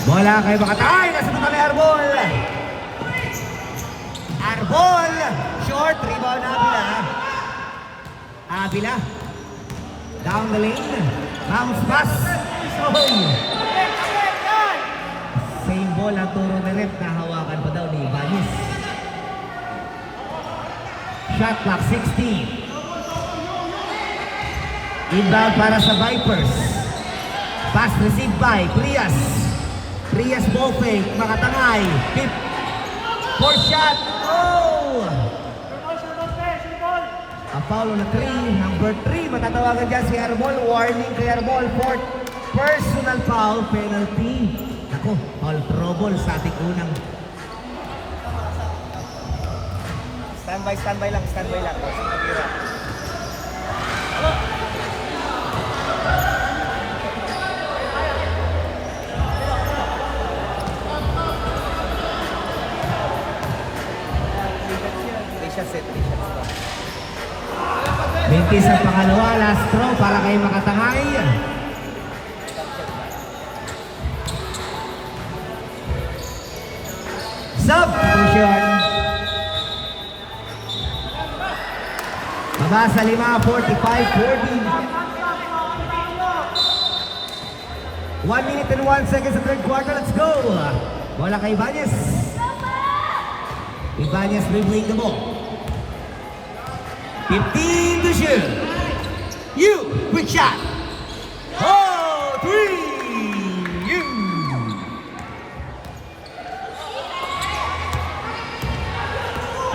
Bola kay Makatangay, nasa mata ni Arbol. Arbol, short, rebound na Avila. Down the lane, bounce pass. Same ball ang turo ni Rep, nahawakan pa daw ni Ibanez. Shot clock 16. Inbound para sa Vipers. Pass received by Prias. Prias ball fake, Makatangay. Fourth shot. Oh! A foul on a 3. Number 3, matatawagan dyan si Arbol. Warning kay Arbol. Fourth personal foul, penalty. Ako, foul trouble sa ating unang. Standby lang. Nagkira. Set. 20 sa pangalawa, last throw para kay Makatangay. Substitution. Baba sa 5, 45-40. 1 minute and 1 second sa third quarter. Let's go. Bola kay Ibanez. Ibanez dribbling the ball. 15 to shoot. Quick shot. Oh, 3.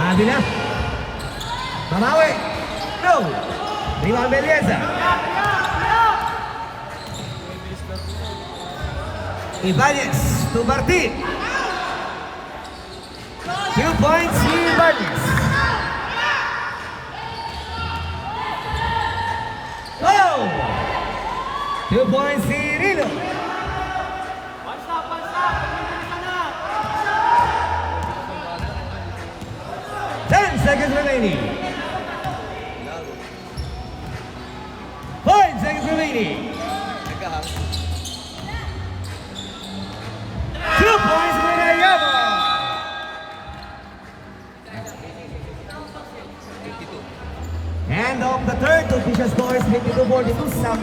Avila. Mamawi. No. Rebound Belleza. Ibanez to Martin. 2 points Ibanez. Oh! 2 points Cirilo. 10 seconds remaining. 5 seconds remaining. Nagkahang. 2 points Manayama. 52. End of the third, official scores 52-42, 10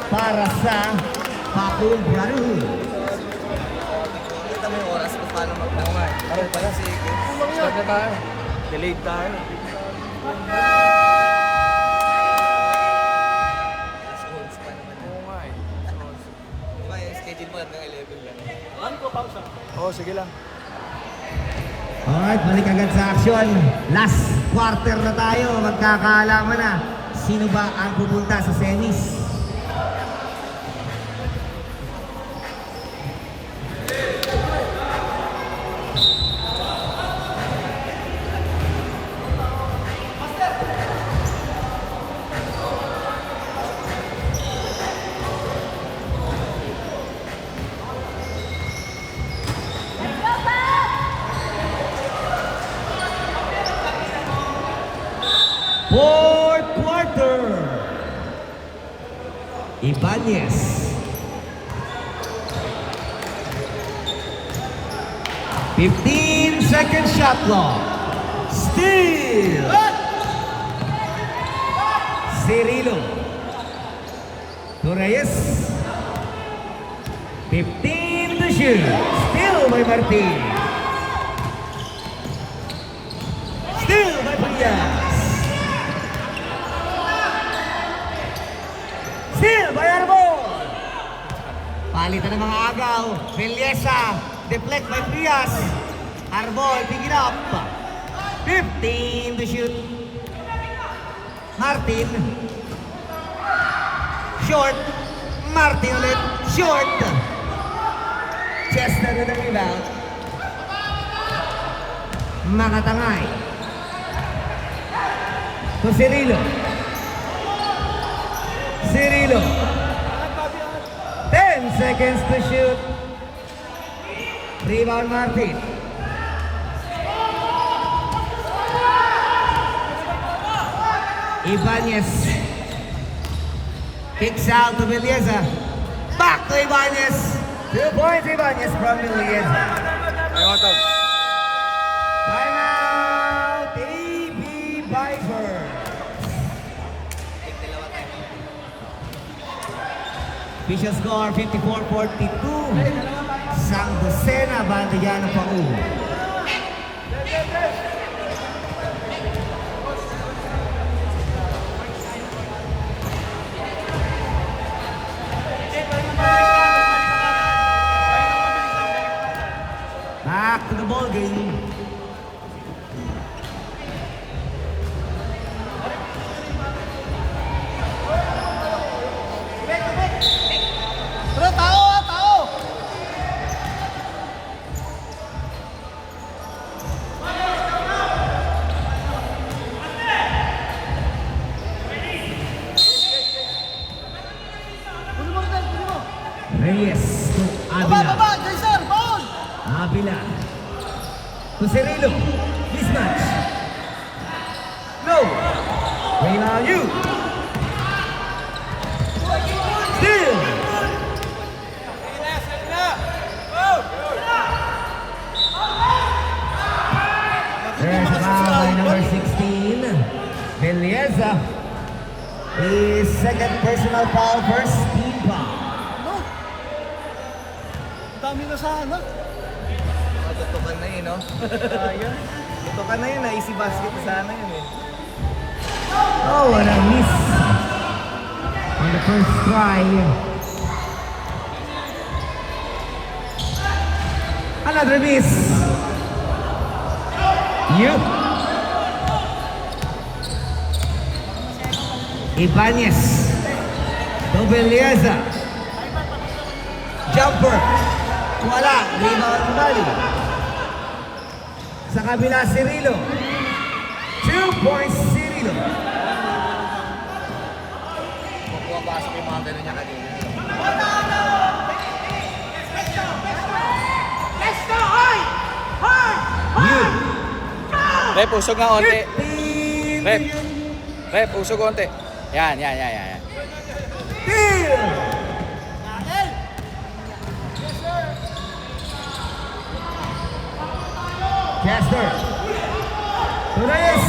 para sa Pakul Brotherhood. Kita mo yung oras kung paano mag-naway. Parang pala si Start na tayo. Delayed tayo. Schools pa naman. Oo nga eh. Diba yung schedule mo hanggang 11 lang. Oo, sige lang. Alright, balik agad sa action. Last quarter na tayo. Magkakaalaman na sino ba ang pupunta sa semis. Ibanez. Fifteen-second shot clock. Steal. Cirilo. To Reyes. 15 to shoot. Still by Martin. Still by Frias. Still by Arbol. Palitan ng mga agaw. Villesa. Deflect by Frias. Arbol, pick it up. 15 to shoot. Martin. Short. Martin ulit. Short. Chester with the rebound. Makatangay. To Cirilo. Cirilo. 10 seconds to shoot. Rebound Martin. Ibanez. Kicks out to Villesa. Back to Ibanez. 2 points Ibanez from Villesa. Timeout. AB Vipers. Official score 54-42. Sang Docena, Bandayan ng Pau. Back to the ball game. Bro, tao ah, tao! Kunin mo rin, kunin mo. Reyes to Baba, Avila. baba! Jason, ball! Avila. To Cirilo. Mismatch. No. Reyna you. Still. There's a foul by number 16. Villesa. His second personal foul, first team foul. No! Ang dami na sana. Matutukan na yun, no? Tutukan na yun, na-easy basket sana yun eh. Oh, what a miss on the first try. Another miss. Yup. Ibanez. To Villesa. Jumper. Wala. Rebound Bali. Sa kabila, Cirilo. 2 points, Cirilo. Pumapasok yung mga gano'n niya kanina. Yun. Rep, usog nga konti. 15. Rep. Rep, usog konti. Yan. Steal. Chester. To Reyes.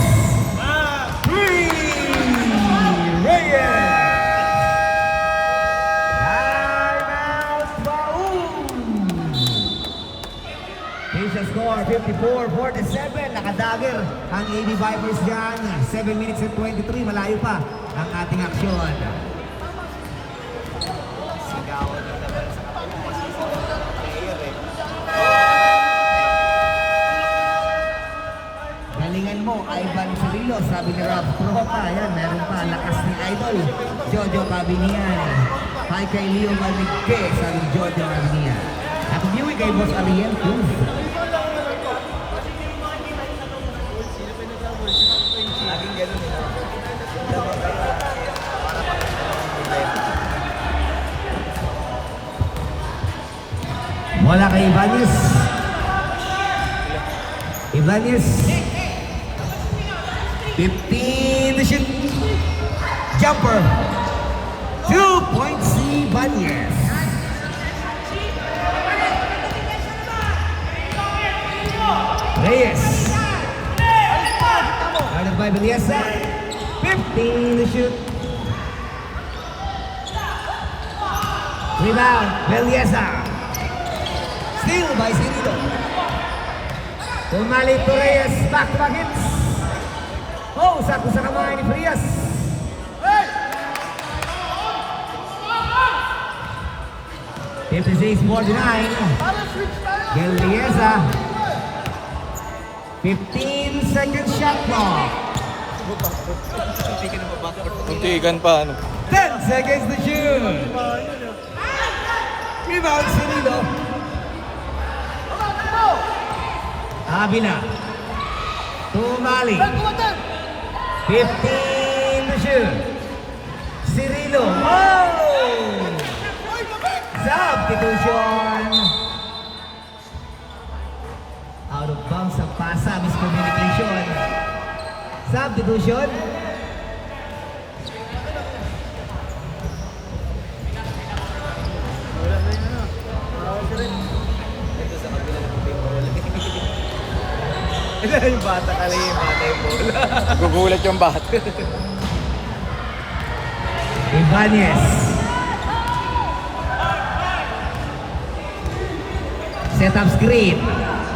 3. Reyes. Timeout, Baum. Initial score 54-47. Nakadagger ang AB Vipers dyan. 7 minutes and 23. Malayo pa ang ating aksyon. Sigawan na naman sa kapatid. Kasi sa player eh. Galingan mo, Ivan Cirilo, sabi ni Rob Propa. Yan, meron pa, lakas ni Idol. Jojo Cabinian. Hi kay Leo Maligke, sabi ni Jojo Cabinian. Happy viewing kay Boss Ariel Cruz. Laging ganun eh. Lamang kayo. Para Wala kay Ibanez. Ibanez. 15 to shoot. Jumper. 2 2 points si Banyes. Reyes. Guarded by Banyesa. 15 to shoot. Rebound, Banyesa. Steal by Cirilo. Pumalit to Reyes. Back-to-back hits. Oh, sakto sa kamay ni Frias. Hey! 56-49. Banyesa. 15 second shot clock. Muntikan pa, ano. 10 seconds to shoot. Rebound, Cirilo. Abina. Tumali. 15 to shoot. Cirilo. Oh! Substitution. Out of bounds ang pasa. Miscommunication. Substitution. Ito sa kabila ng baseball. Ito yung bata kali yung bata yung bola. Gugulat yung bat. Ibanez. Set up screen.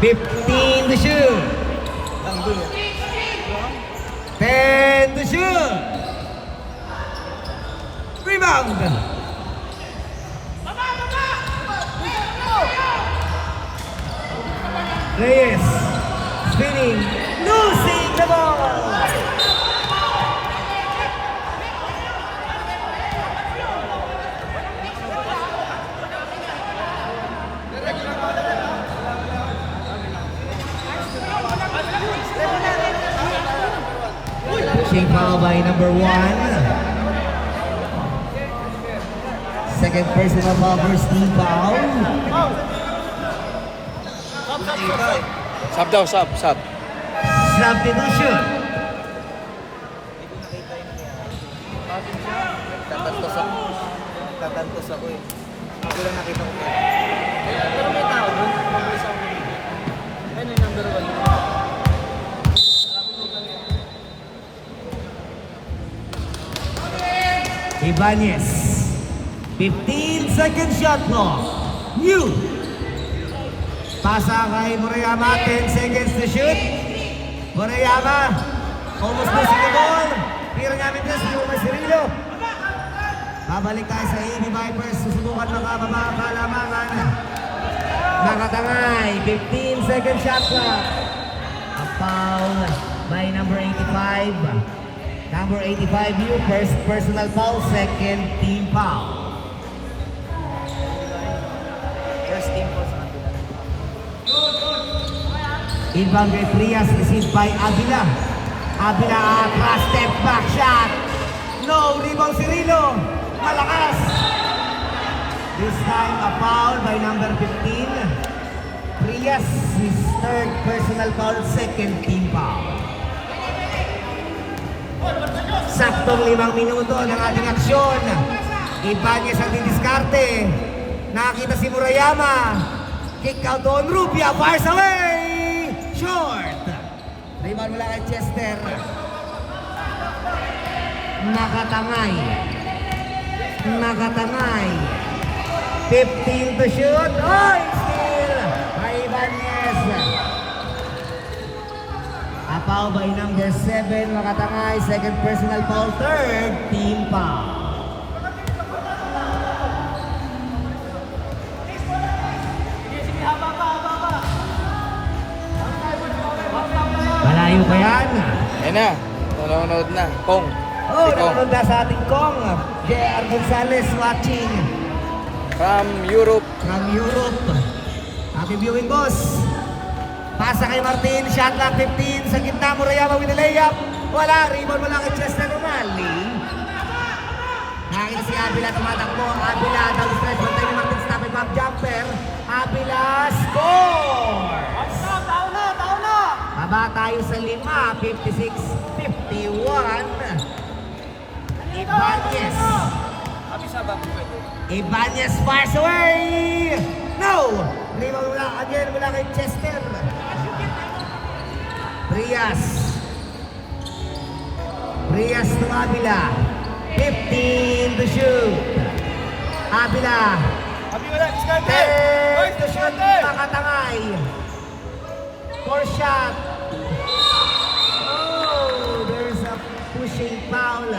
15 to shoot. Nandun eh. 10 to shoot. Rebound. Reyes. Spinning. Losing the ball. Pushing foul by number 1. Second personal foul for Steve Foul. Iba eh. Sub daw, sub. Substitution. Tatantos ako. Tatantos ako eh. Ako lang nakita ko kaya. Pero may tao doon. Ano yung number 1? Ibanez. 15 second shot clock. New. Pasa kay Murayama. 10 seconds to shoot. Murayama. Almost losing the ball. Tira namin din. Sino may Cirilo. Babalik tayo sa AB Vipers. Susubukan makababa ang kalamangan. Nakatangay. 15 second shot clock. A foul by number 85. Number 85, you first personal foul, second team foul. First team po sa kabila. Inbound by Frias, received by Avila. Avila atras, step back shot. No, rebound Cirilo. Malakas. This time a foul by number 15. Frias, his third personal foul, second team foul. Saktong 5 minuto ng ating aksyon. Ibanez ang didiskarte. Nakita si Murayama. Kick out on Rubia. Fires away. Short. Rebound mula kay Chester. Nakatangay. 15 to shoot. Oh, still by Ibanez. A foul by number 7, Makatangay. Second personal foul, third team foul. Malayo pa yan. Ayan na. Nanonood na. Kong. Oh, Si Kong. nanonood na sa ating Kong. J.R. Gonzalez watching From Europe. from Europe. Happy viewing, boss. Pasa kay Martin, shot clock 15, sa gitna Murayama with the layup. Wala, rebound wala kay Chester Romali. Nakita si Avila tumatakbo. Avila down stretch, bantay ni Martin, stop and back jumper. Avila score! Tao na! Baba tayo sa 5, 56-51. Ibanez. isa ba pwede? Ibanez fires away! No! Rebound mula again mula kay Chester. Prias to Abila. 15 to shoot. Abila. Abi wala, diskarte! 10 to shoot. Makatangay. 4 shot. Oh, there's a pushing foul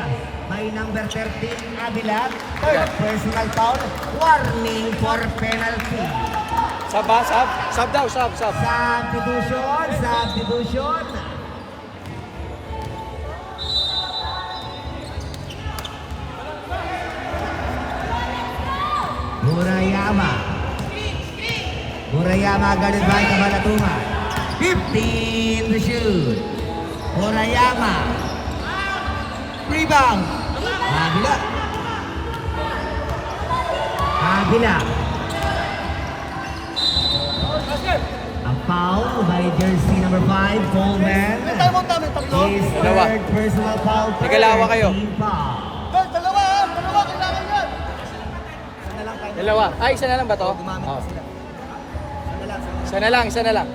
by number 13, Abila. Third personal foul. Warning for penalty. Sab ba? Sab? Sab daw, sab. Substitution. Murayama guarded by Cabalatuman. 15 to shoot. Murayama. Rebound. Abila. A foul by jersey number 5, Coleman. Tayo mo namin tatlo. His Dalawa. third personal foul. Nagalawa kayo. Team foul. Tol, dalawa, kailangan yan. Dalawa. Ay, isa na lang ba to? Gumamit Oh. pa sila. Isa na lang.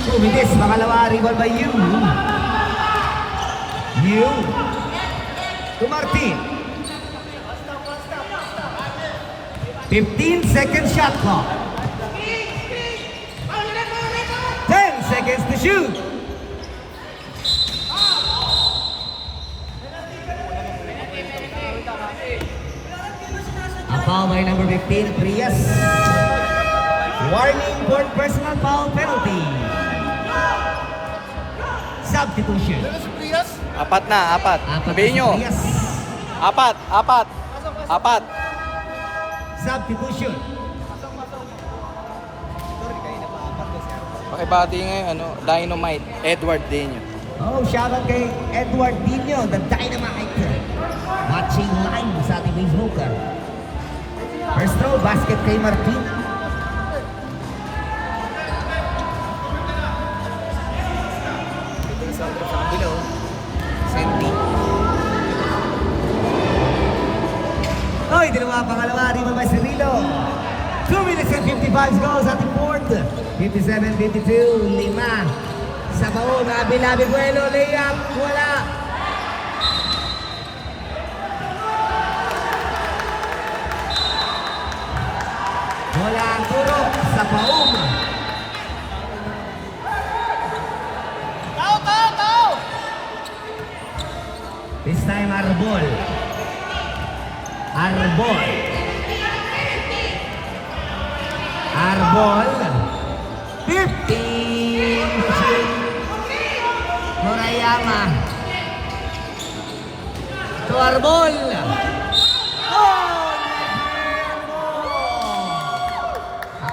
Tumilis, makalawa, rebound by Yu. To Martin. 15-second shot clock. 10 seconds to shoot. A foul by number 15, Prias. Warning for personal foul penalty. Substitution. Pero si Prias, Apat na. Apat Sabihin na nyo. si Prias. Apat. Substitution. Pakibati ngayon, Dynamite, Edward Dino. Oh, shoutout kay Edward Dino, the Dynamite. Watching live sa ating Facebook. First throw, basket kay Martin. Ito sa kabila, oh. Senti. Oy, dalawa pangalawa, rebound by Cirilo. 2 minutes and 55 goals ating fourth. 57-52, 5. Sa baon, Abilabi Buelo, layup, wala. Wala ang turo sa baon. tao! This time, Arbol. Arbol. 15. Murayama. To Arbol.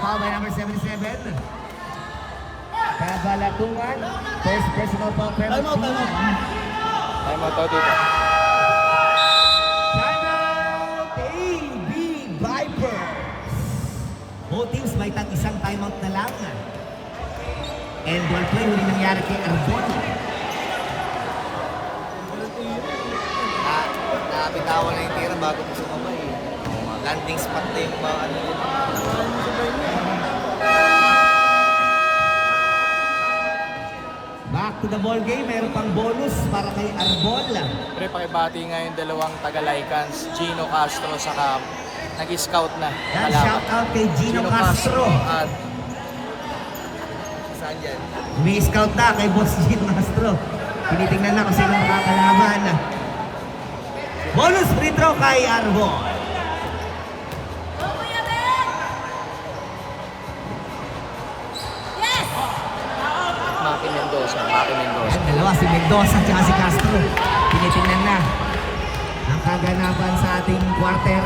Foul by number 77. Kabalatungan. First personal foul penalty. Time out dito. Timeout, AB Vipers. Both teams may isang timeout na lang. And one play huli nangyari kay Arbon. Nabitawan na yung tira bago po sumabay. Landing spot na yung mga ano yun. Back to the ball game, meron pang bonus para kay Arbon. Pre, pakibati ngayon dalawang taga-Lycans, Gino Castro, saka nag-scout na. Yan, shout out kay Gino Castro. At Saan yan? Umi-scout na kay Boss Gino Castro. Tinitingnan na kung sino makakalaban. Bonus free throw kay Arbon. Maki Mendoza. Yan, dalawa, si Mendoza at si Castro. Tinitingnan na ang kaganapan sa ating quarter.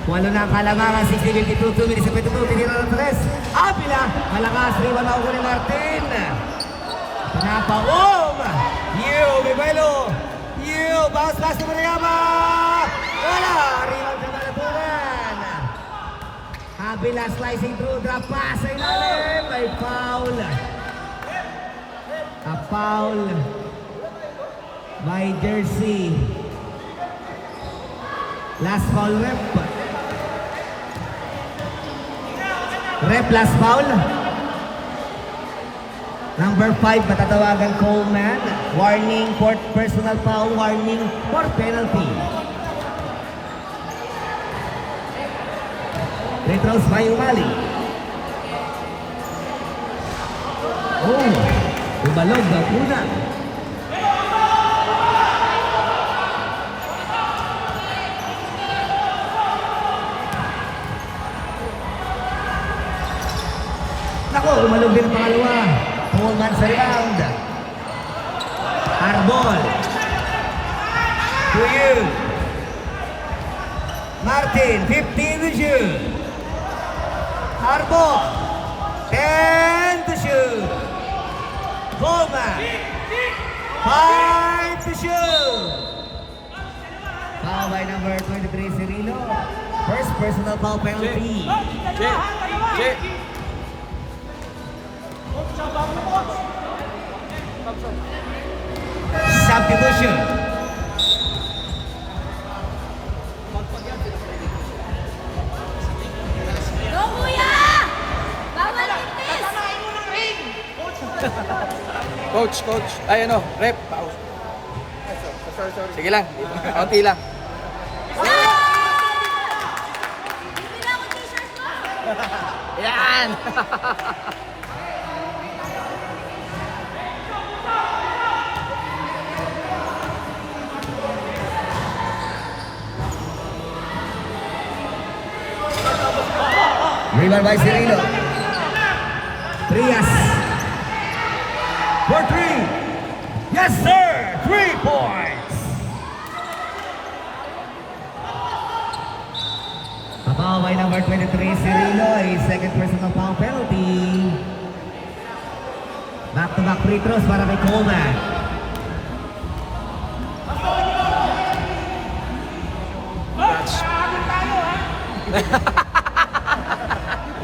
Walo na ang kalamangan, 60-52, 2 minutes 52, tinira ng 3. Apila, malakas, riba na ako ni Martin. Pinapaom! Bibelo! Bounce pass ni Mariama! Wala! Riba sa Malatunan! Avila slicing through, drop pass sa ilalim, may foul. A foul by Jersey. Last foul rep. Rep last foul. Number 5, matatawagan Coleman. Warning for personal foul, warning for penalty. Free throws by Umali. Oh, umalog ang una. Nako, umalog din ang pangalawa. Coleman sa rebound. Arbol. To you. Martin, 15 to shoot. Arbol. 10 to shoot. Coleman. 5 to shoot. Foul by number 23, Cirilo. First personal foul penalty. Che. Substitution. Go, kuya! Bawal itis! Coach. Ay ano, rep. Pause. Sige lang, kaunti lang. Bibili ako t-shirt mo! Yan! Rebound by Cirilo. Trias. For 3. Yes, sir! 3 points. Foul by number 23, Cirilo. A second personal foul penalty. Back-to-back free throws para kay Coleman.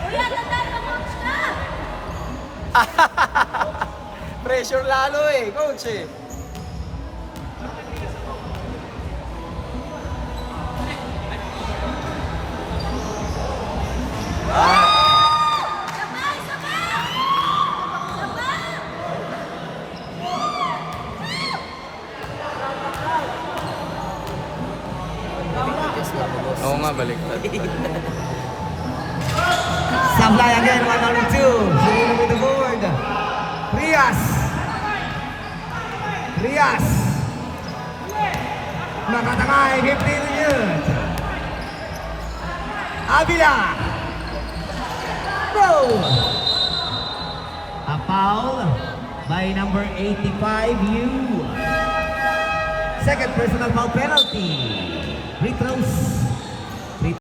Kuya, tandaan ka, coach ka! Pressure lalo coach Sabay! Sabay! Sabay! Oo nga, baliktad. Sablay again, 1 on 2. Cirilo with the board. Trias. Makatangay, 15 minutes. Avila. Go! A foul by number 85, you. Second personal foul penalty. Free throws